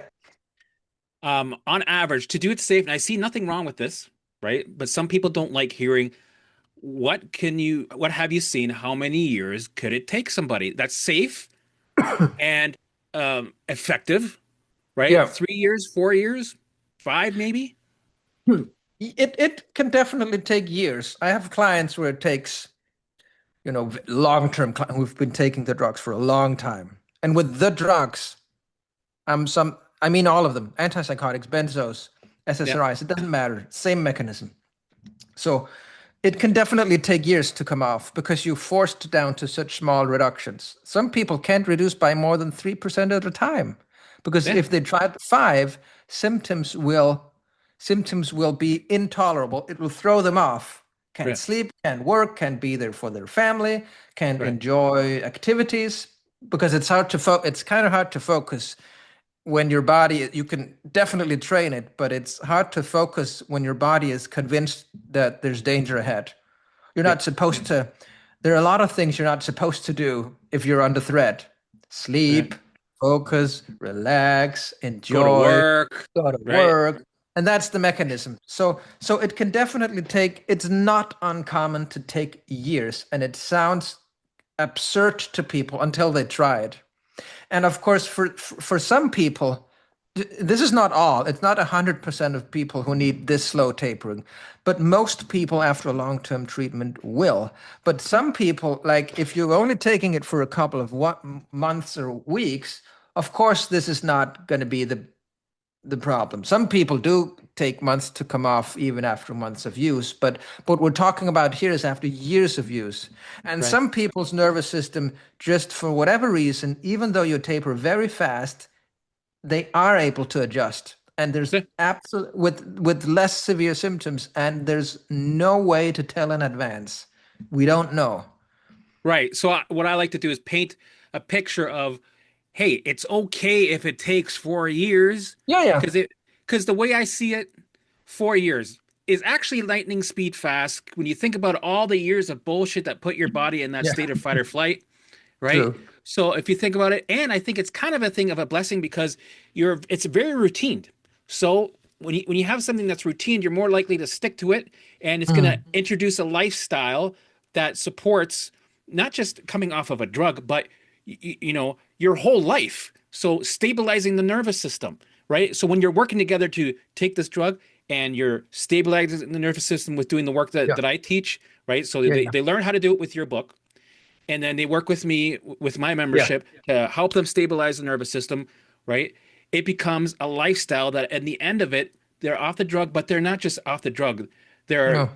A: On average, to do it safe, and I see nothing wrong with this, right? But some people don't like hearing what have you seen? How many years could it take somebody that's safe and effective, right?
B: yeah.
A: 3 years, 4 years, five, maybe?
B: Hmm. It can definitely take years. I have clients where it takes, long-term who've been taking the drugs for a long time. And with the drugs, I mean all of them, antipsychotics, benzos,
A: Yeah.
B: SSRIs, it doesn't matter, same mechanism. So it can definitely take years to come off because you're forced down to such small reductions. Some people can't reduce by more than 3% at a time because
A: Yeah.
B: if they try 5, symptoms will symptoms will be intolerable. It will throw them off. Can't
A: Right.
B: sleep, can't work, can't be there for their family, can't
A: Right.
B: enjoy activities because it's kind of hard to focus when your body, you can definitely train it, but it's hard to focus when your body is convinced that there's danger ahead. You're
A: Yeah.
B: not supposed to, there are a lot of things you're not supposed to do if you're under threat.
A: Right.
B: Sleep, focus, relax,
A: Go to
B: enjoy,
A: work.
B: go to
A: Right.
B: work. And that's the mechanism. So it can definitely take, it's not uncommon to take years, and it sounds absurd to people until they try it. And of course, for some people, this is not all. It's not 100% of people who need this slow tapering, but most people after a long-term treatment will. But some people, like if you're only taking it for a couple of months or weeks, of course, this is not going to be the problem. Some people do take months to come off even after months of use, but what we're talking about here is after years of use. And
A: Right.
B: some people's nervous system, just for whatever reason, even though you taper very fast, they are able to adjust. And there's
A: Yeah.
B: absolute with less severe symptoms, and there's no way to tell in advance. We don't know.
A: Right. So what I like to do is paint a picture of, hey, it's okay if it takes 4 years,
B: Yeah, yeah,
A: because the way I see it, 4 years is actually lightning speed fast when you think about all the years of bullshit that put your body in that
B: yeah,
A: state of fight or flight, right?
B: true.
A: So if you think about it, and I think it's kind of a thing of a blessing because it's very routine. So when you have something that's routine, you're more likely to stick to it, and it's going to
B: Mm.
A: introduce a lifestyle that supports not just coming off of a drug, but your whole life. So stabilizing the nervous system, right? So when you're working together to take this drug and you're stabilizing the nervous system with doing the work that,
B: Yeah,
A: that I teach, right? So
B: yeah,
A: they learn how to do it with your book, and then they work with me with my
B: yeah,
A: membership to help them stabilize the nervous system, right? It becomes a lifestyle that at the end of it, they're off the drug, but they're not just off the drug. Their
B: no,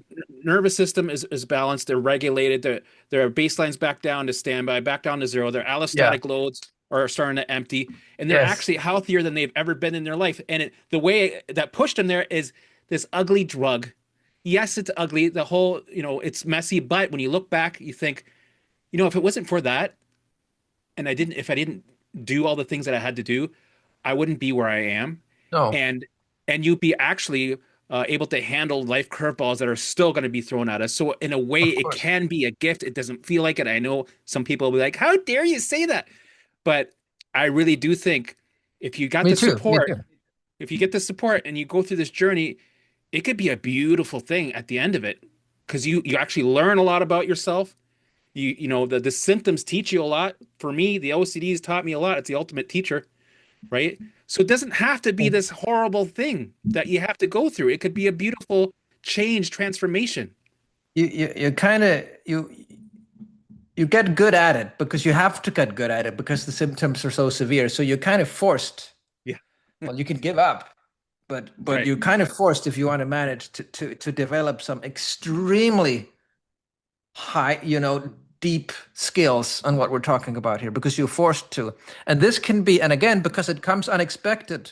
A: nervous system is balanced, they're regulated, their baseline's back down to standby, back down to zero, their
B: yeah,
A: allostatic loads are starting to empty, and they're
B: yes.
A: actually healthier than they've ever been in their life. And the way that pushed them there is this ugly drug. Yes, it's ugly. The whole, it's messy, but when you look back, you think, if it wasn't for that, and if I didn't do all the things that I had to do, I wouldn't be where I am,
B: No,
A: and you'd be actually able to handle life curveballs that are still going to be thrown at us. So in a way,
B: of
A: it
B: course.
A: can be a gift. It doesn't feel like it. I know some people will be like, "How dare you say that?" But I really do think if you got
B: Me
A: the
B: too. Me
A: support,
B: too.
A: if you get the support and you go through this journey, it could be a beautiful thing at the end of it because you actually learn a lot about yourself. The symptoms teach you a lot. For me, the OCDs taught me a lot. It's the ultimate teacher, right? So it doesn't have to be this horrible thing that you have to go through. It could be a beautiful change, transformation.
B: You kind of you get good at it because you have to get good at it because the symptoms are so severe. So you're kind of forced.
A: Yeah,
B: Well, you can give up, but
A: right,
B: you're kind of forced if you want to manage to develop some extremely high, deep skills on what we're talking about here because you're forced to. And this can be, and again, because it comes unexpected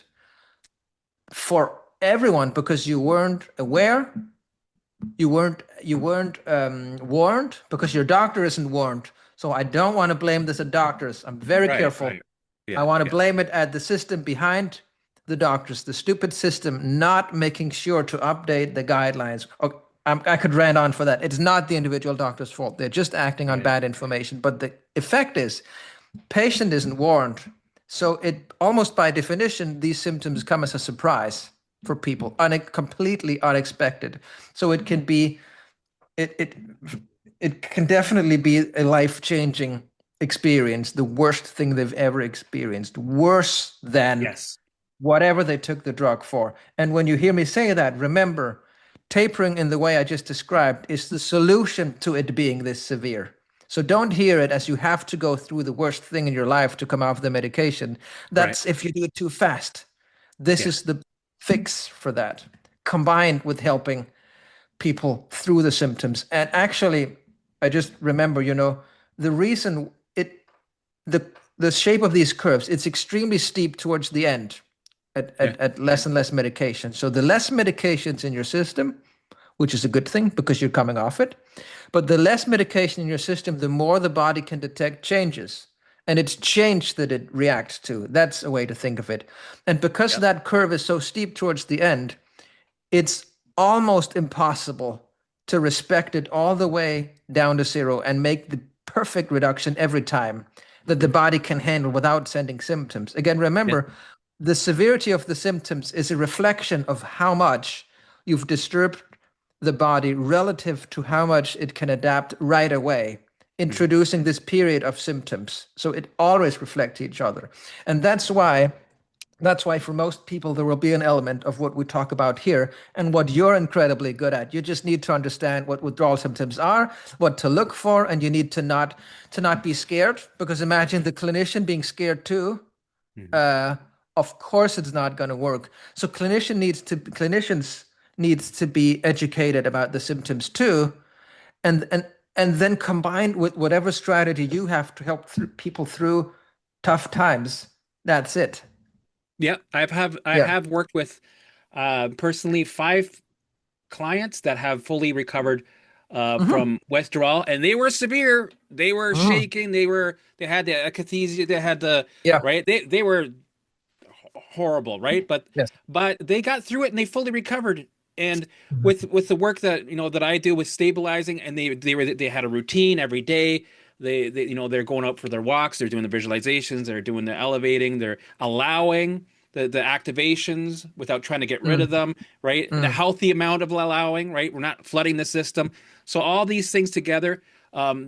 B: for everyone because you weren't aware, you weren't warned because your doctor isn't warned. So I don't want to blame this at doctors. I'm very
A: right,
B: careful.
A: right.
B: I
A: Yeah,
B: want to
A: yeah,
B: blame it at the system behind the doctors, the stupid system not making sure to update the guidelines. I could rant on for that. It's not the individual doctor's fault. They're just acting on
A: right,
B: bad information. But the effect is patient isn't warned. So it almost by definition, these symptoms come as a surprise for people, completely unexpected. So it it it can definitely be a life-changing experience, the worst thing they've ever experienced, worse than
A: yes,
B: whatever they took the drug for. And when you hear me say that, remember, tapering in the way I just described is the solution to it being this severe. So don't hear it as you have to go through the worst thing in your life to come off the medication.
A: right,
B: That's if you do it too fast. This
A: yeah,
B: is the fix for that, combined with helping people through the symptoms. And actually, I just remember, the reason the the shape of these curves, it's extremely steep towards the end
A: yeah,
B: at less and less medication. So the less medications in your system, which is a good thing because you're coming off it, but the less medication in your system, the more the body can detect changes. And it's change that it reacts to. That's a way to think of it. And because
A: yeah,
B: that curve is so steep towards the end, it's almost impossible to respect it all the way down to zero and make the perfect reduction every time that the body can handle without sending symptoms. Again,
A: yeah,
B: remember, the severity of the symptoms is a reflection of how much you've disturbed the body relative to how much it can adapt right away,
A: Mhm.
B: introducing this period of symptoms. So it always reflects each other. And that's why for most people there will be an element of what we talk about here and what you're incredibly good at. You just need to understand what withdrawal symptoms are, what to look for, and you need to not be scared, because imagine the clinician being scared too.
A: Mhm.
B: uh, of course it's not going to work. So clinicians needs to be educated about the symptoms too, and and then combined with whatever strategy you have to help people through tough times. That's it.
A: Yeah, I
B: Yeah.
A: have worked with personally 5 clients that have fully recovered
B: Hmm.
A: from withdrawal, and they were severe. They were
B: Hmm.
A: shaking. They had the akathisia. They had the
B: Yeah.
A: right. They were horrible, right?
B: Yes.
A: But they got through it and they fully recovered. And
B: Mhm.
A: with the work that that I do with stabilizing, and they had a routine every day. They they're going out for their walks. They're doing the visualizations. They're doing the elevating. They're allowing the activations without trying to get rid of
B: Mm.
A: them, right? The
B: Mm.
A: healthy amount of allowing, right? We're not flooding the system. So all these things together,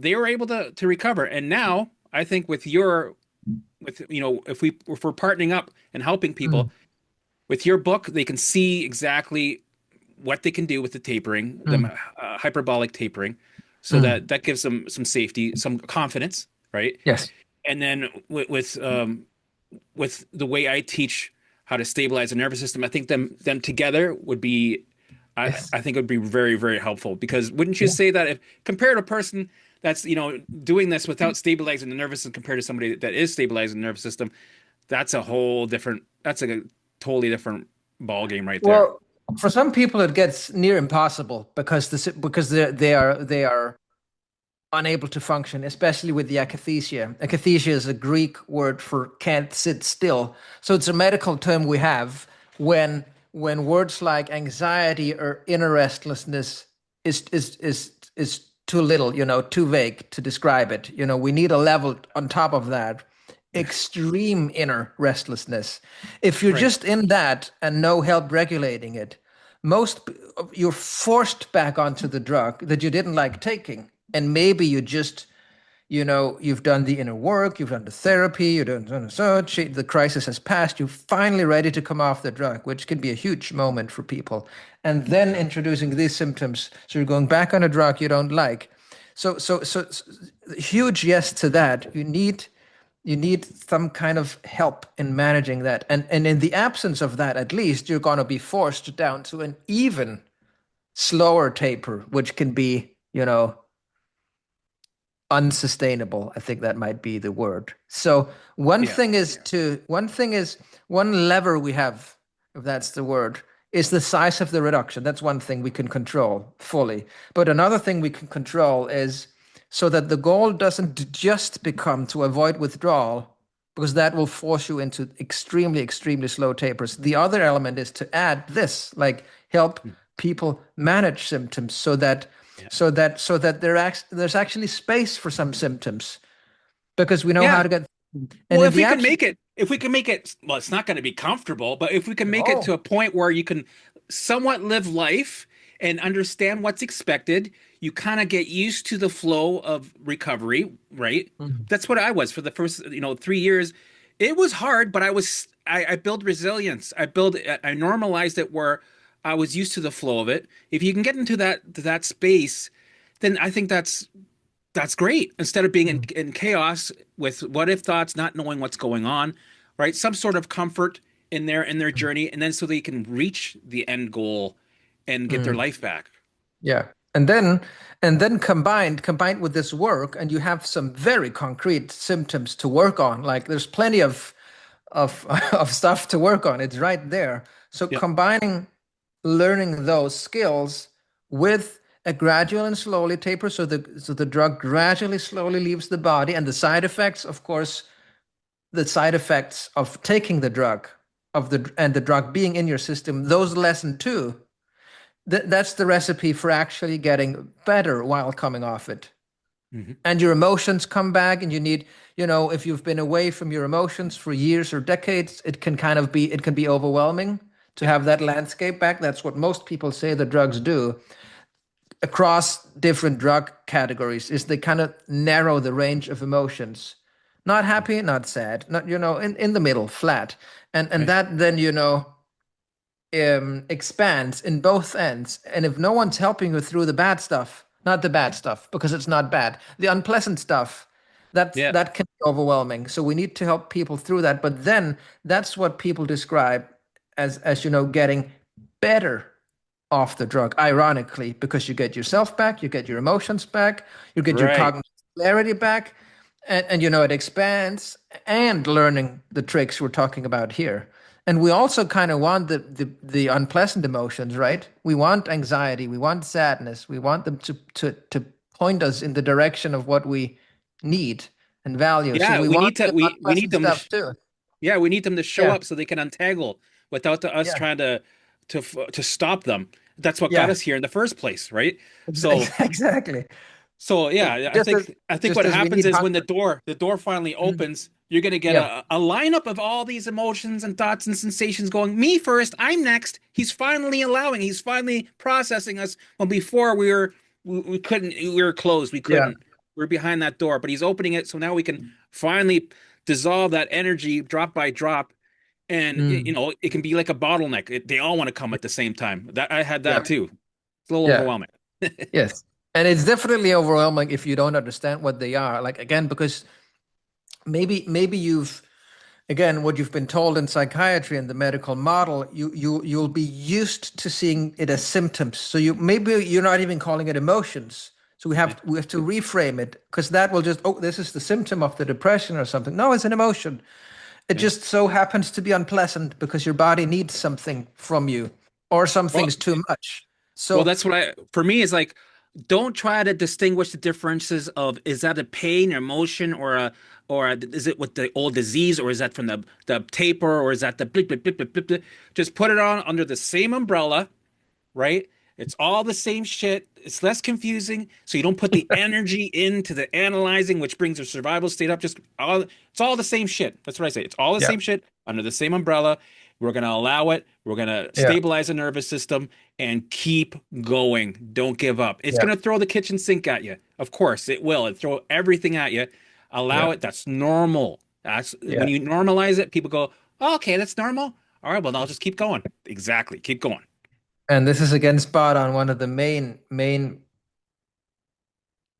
A: they were able to recover. And now I think with if we're partnering up and helping people
B: Mm.
A: with your book, they can see exactly what they can do with the tapering, the
B: Mm.
A: hyperbolic tapering, so
B: Mm.
A: that gives them some safety, some confidence, right?
B: Yes.
A: And then with the way I teach how to stabilize the nervous system, I think them together would be,
B: Yes.
A: I think it would be very, very helpful. Because wouldn't you
B: Yeah.
A: say that if compared to a person that's doing this without stabilizing the nervous system compared to somebody that is stabilizing the nervous system, that's a totally different ball game right there.
B: Well, for some people it gets near impossible because they are unable to function, especially with the akathisia. Akathisia is a Greek word for can't sit still. So it's a medical term we have when words like anxiety or inner restlessness is too little, too vague to describe it. We need a level on top of that. Extreme inner restlessness. If you're
A: Right.
B: just in that and no help regulating it, most you're forced back onto the drug that you didn't like taking, and maybe you've done the inner work, you've done the therapy, you've done such, the crisis has passed, you're finally ready to come off the drug, which can be a huge moment for people, and then introducing these symptoms, so you're going back on a drug you don't like. So huge yes to that. You need some kind of help in managing that, and in the absence of that, at least you're going to be forced down to an even slower taper, which can be, unsustainable. I think that might be the word. So
A: Yeah.
B: one lever we have, if that's the word, is the size of the reduction. That's one thing we can control fully. But another thing we can control is so that the goal doesn't just become to avoid withdrawal, because that will force you into extremely, extremely slow tapers. The other element is to add this, like help people manage symptoms so that
A: Yeah.
B: there's actually space for some symptoms, because we know how
A: Yeah.
B: to get. And
A: Well,
B: in the absence.
A: if we can make it, well, it's not going to be comfortable, but if we can make it to
B: No.
A: a point where you can somewhat live life and understand what's expected, you kind of get used to the flow of recovery, right?
B: Mhm.
A: That's what I was for the first, 3 years. It was hard, but I built resilience. I normalized it where I was used to the flow of it. If you can get into that space, then I think that's great. Instead of being
B: Mhm.
A: in chaos with what if thoughts, not knowing what's going on, right? Some sort of comfort in their journey, and then so they can reach the end goal and get their
B: Mhm.
A: life back.
B: Yeah. And then combined with this work, and you have some very concrete symptoms to work on. Like there's plenty of of stuff to work on. It's right there. So
A: Yep.
B: combining learning those skills with a gradual and slowly taper, so the drug gradually slowly leaves the body, and the side effects, of course, the side effects of taking the drug, and the drug being in your system, those lessen too. That's the recipe for actually getting better while coming off it.
A: Mhm.
B: and your emotions come back, and you need, if you've been away from your emotions for years or decades, it can be overwhelming to
A: Yeah.
B: have that landscape back. That's what most people say the drugs do across different drug categories, is they kind of narrow the range of emotions. Not happy, not sad, not, in the middle, flat. And
A: Right.
B: that then, expands in both ends. And if no one's helping you through the bad stuff, not the bad stuff, because it's not bad, the unpleasant stuff,
A: Yeah.
B: that can be overwhelming. So we need to help people through that. But then that's what people describe as getting better off the drug, ironically, because you get yourself back, you get your emotions back, you get your
A: Right.
B: cognitive clarity back, and it expands, and learning the tricks we're talking about here. And we also kind of want the unpleasant emotions, right? We want anxiety, we want sadness, we want them to point us in the direction of what we need and value. So
A: Yeah,
B: we
A: we
B: want
A: need to
B: the
A: we need
B: unpleasant
A: them to
B: stuff too.
A: yeah, we need them to show
B: Yeah,
A: up so they can untangle without us
B: yeah,
A: trying to stop them. That's what got
B: yeah.
A: us here in the first place, right? So
B: Exactly.
A: yeah,
B: Just as
A: I think
B: just
A: what
B: as we
A: happens
B: need
A: is when
B: hunger.
A: the door finally
B: Mhm.
A: opens, you're gonna get
B: Yeah.
A: a lineup of all these emotions and thoughts and sensations going, me first, I'm next. He's finally processing us when before we couldn't, we were closed,
B: Yeah.
A: we are behind that door, but he's opening it, so now we can finally dissolve that energy drop by drop. And
B: Mm.
A: it can be like a bottleneck. They all want to come at the same time. That I had that
B: Yeah.
A: too. It's a little
B: Yeah.
A: overwhelming.
B: Yes. And it's definitely overwhelming if you don't understand what they are. Like, again, because maybe you've, again, what you've been told in psychiatry and the medical model, you'll be used to seeing it as symptoms. So maybe you're not even calling it emotions. So
A: Yeah.
B: we have to reframe it, because that will just, oh, this is the symptom of the depression or something. No, it's an emotion. It
A: Yeah.
B: just so happens to be unpleasant because your body needs something from you, or
A: Well,
B: something's too much.
A: Well,
B: So,
A: that's what for me is like, don't try to distinguish the differences of is that a pain or emotion or is it with the old disease or is that from the taper or is that the blip, blip, blip, blip, blip, blip. Just put it on under the same umbrella, right? It's all the same shit. It's less confusing, so you don't put the energy into the analyzing, which brings your survival state up. It's all the same shit. That's what I say. It's all the
B: yeah,
A: same shit under the same umbrella. We're gonna allow it. We're gonna
B: yeah,
A: stabilize the nervous system and keep going. Don't give up. It's
B: yeah,
A: gonna throw the kitchen sink at you. Of course, it will. It throw everything at you.
B: yeah,
A: Allow it. That's normal. That's when
B: yeah.
A: you normalize it. People go, oh, "Okay, that's normal. All right, well, I'll just keep going." Exactly. Keep going.
B: And this is again spot on. One of the main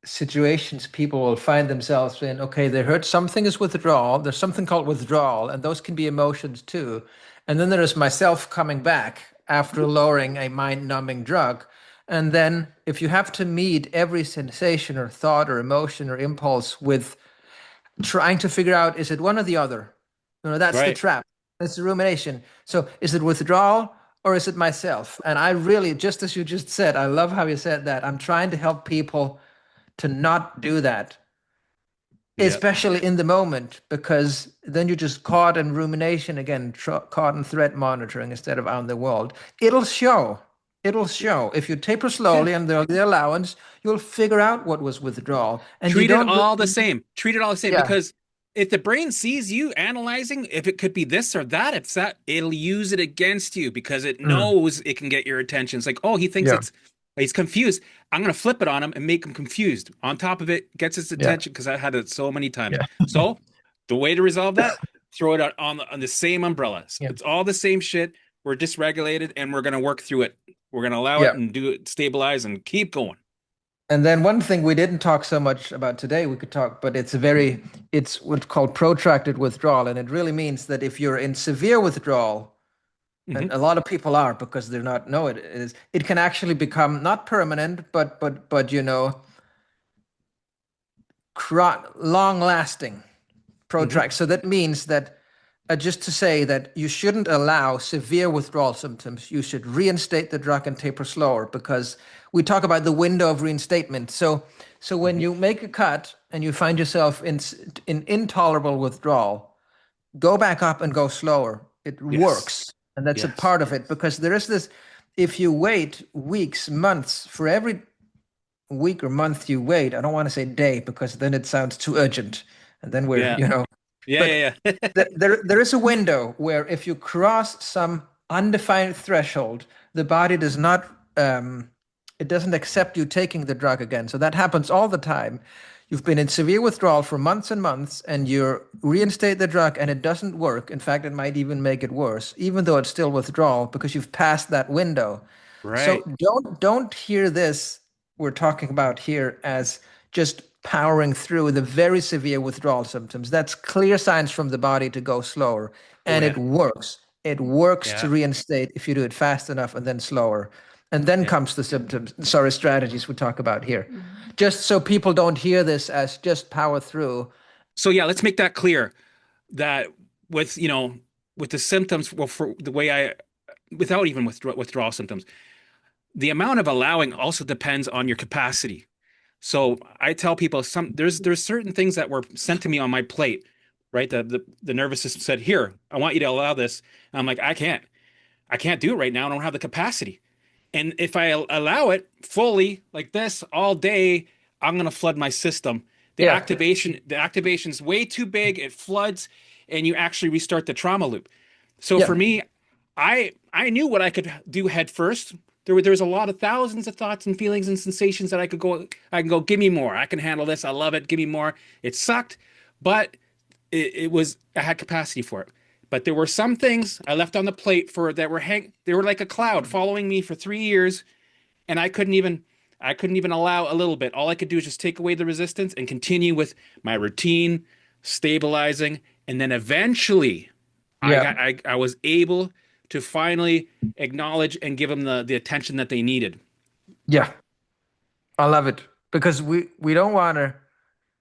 B: situations people will find themselves in. Okay, they heard something is withdrawal. There's something called withdrawal, and those can be emotions too. And then there is myself coming back after lowering a mind-numbing drug. And then if you have to meet every sensation or thought or emotion or impulse with trying to figure out, is it one or the other? That's the
A: Right.
B: trap. That's the rumination. So is it withdrawal or is it myself? And I really, just as you just said, I love how you said that. I'm trying to help people to not do that,
A: Yeah.
B: especially in the moment, because then you're just caught in rumination again, caught in threat monitoring instead of out in the world. It'll show. It'll show. If you taper
A: Yeah.
B: slowly and the allowance, you'll figure out what was withdrawal. And you
A: Treat it
B: don't
A: all the
B: really need,
A: same. Treat it all the same
B: yeah.
A: because if the brain sees you analyzing, if it could be this or that, if that, it'll use it against you because it
B: Mm,
A: knows it can get your attention. It's like, oh, he thinks
B: yeah.
A: he's confused. I'm gonna flip it on him and make him confused. On top of it, gets his
B: Yeah.
A: attention because I had it so many times.
B: Yeah.
A: So the way to resolve that, throw it out on the same umbrella.
B: Yeah.
A: It's all the same shit. We're dysregulated and we're gonna work through it. We're gonna allow it
B: Yeah.
A: and do it, stabilize and keep going.
B: And then one thing we didn't talk so much about today, we could talk, but it's what's called protracted withdrawal. And it really means that if you're in severe withdrawal, and
A: Hmm.
B: a lot of people are because they're not know it is, it can actually become not permanent, but long lasting,
A: Hmm.
B: protract. So that means that, just to say that you shouldn't allow severe withdrawal symptoms. You should reinstate the drug and taper slower, because we talk about the window of reinstatement. So when
A: Hmm.
B: you make a cut and you find yourself in intolerable withdrawal, go back up and go slower. It
A: Yes.
B: works. And that's a
A: Yes.
B: part of it, because there is this, if you wait weeks, months for every week or month you wait, I don't want to say day because then it sounds too urgent. And then we're,
A: Yeah. Yeah.
B: but
A: Yeah. Yeah.
B: there is a window where if you cross some undefined threshold, the body does not, it doesn't accept you taking the drug again. So that happens all the time. You've been in severe withdrawal for months and months, and you reinstate the drug and it doesn't work. In fact, it might even make it worse, even though it's still withdrawal because you've passed that window. So
A: Right.
B: don't hear this we're talking about here as just powering through the very severe withdrawal symptoms. That's clear signs from the body to go slower,
A: Oh
B: and it
A: yeah.
B: works. It works to
A: Yeah.
B: reinstate if you do it fast enough and then slower. And then
A: Yeah.
B: comes the symptoms, sorry, strategies we talk about here. Just so people don't hear this as just power through.
A: So yeah, let's make that clear that with, with the symptoms, well, for the way without even withdrawal symptoms, the amount of allowing also depends on your capacity. So I tell people there's certain things that were sent to me on my plate, right? The nervous system said, "Here, I want you to allow this." And I'm like, I can't do it right now. I don't have the capacity. And if I allow it fully like this all day, I'm gonna flood my system.
B: Yeah.
A: The activation is way too big. It floods, and you actually restart the trauma loop. So for
B: Yeah.
A: me, I knew what I could do head first. There was a lot of thousands of thoughts and feelings and sensations that I can go, give me more. I can handle this. I love it. Give me more. It sucked, but I had capacity for it. But there were some things I left on the plate they were like a cloud following me for 3 years, and I couldn't even allow a little bit. All I could do is just take away the resistance and continue with my routine, stabilizing, and then eventually
B: Yeah.
A: I was able to finally acknowledge and give them the attention that they needed.
B: Yeah. I love it because we don't want to,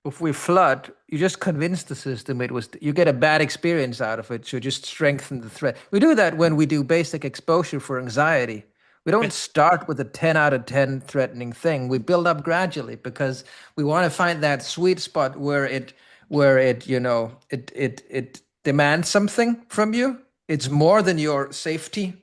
B: if we flood, you just convince the system it was, you get a bad experience out of it. So just strengthen the threat. We do that when we do basic exposure for anxiety. We don't start with a 10 out of 10 threatening thing. We build up gradually because we want to find that sweet spot where it, it demands something from you. It's more than your safety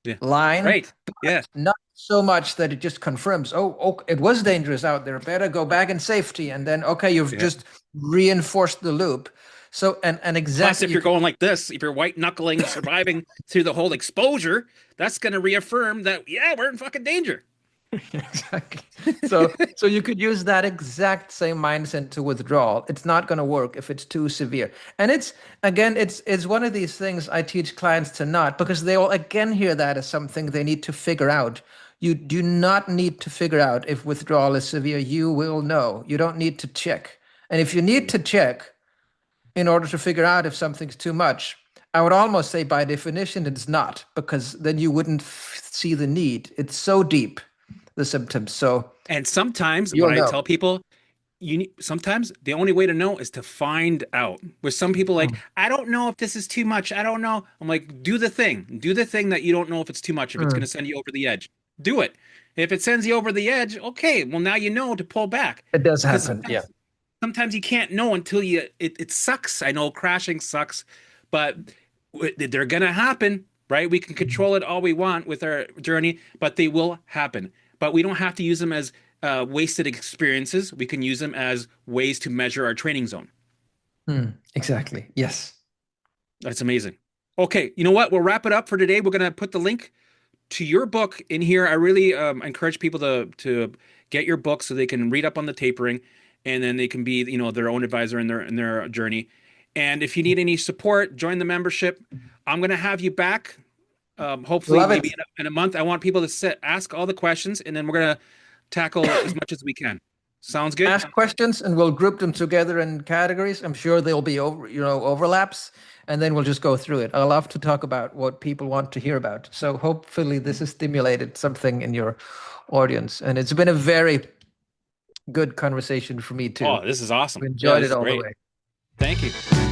A: Yeah.
B: line,
A: Right. Yeah.
B: not so much that it just confirms, oh, it was dangerous out there, better go back in safety. And then, okay, you've
A: Yeah.
B: just reinforced the loop. So, and
A: Plus,
B: exactly,
A: if you're going like this, if you're white knuckling, surviving through the whole exposure, that's going to reaffirm that, yeah, we're in fucking danger.
B: exactly. So you could use that exact same mindset to withdrawal. It's not going to work if it's too severe. And it's one of these things I teach clients to not, because they will again hear that as something they need to figure out. You do not need to figure out if withdrawal is severe. You will know. You don't need to check. And if you need to check in order to figure out if something's too much, I would almost say by definition it's not, because then you wouldn't see the need. It's so deep, the symptoms. So
A: And sometimes
B: you'll
A: what I
B: know.
A: tell people, sometimes the only way to know is to find out. Where some people like, I don't know if this is too much. I don't know. I'm like, do the thing. Do the thing that you don't know if it's too much, if it's going
B: Mm.
A: to send you over the edge. Do it. If it sends you over the edge, okay, well now you know to pull back.
B: It does
A: Because
B: happen. Yeah.
A: sometimes you can't know until it sucks. I know crashing sucks, but they're gonna happen, right? We can control it all we want with our journey, but they will happen. But we don't have to use them as wasted experiences. We can use them as ways to measure our training zone.
B: Exactly. Yes.
A: That's amazing. Okay, you know what? We'll wrap it up for today. We're gonna put the link to your book in here. I really encourage people to get your book so they can read up on the tapering, and then they can be their own advisor in their journey. And if you need any support, join the membership. I'm gonna have you back. Hopefully,
B: Love
A: maybe
B: it.
A: in a month. I want people to ask all the questions, and then we're gonna tackle as much as we can. Sounds good?
B: Ask questions and we'll group them together in categories. I'm sure there'll be overlaps, and then we'll just go through it. I love to talk about what people want to hear about. So hopefully this has stimulated something in your audience. And it's been a very good conversation for me too.
A: Oh, this is awesome.
B: We
A: Yeah,
B: enjoyed
A: this
B: it
A: is
B: all the
A: great.
B: way.
A: Thank you.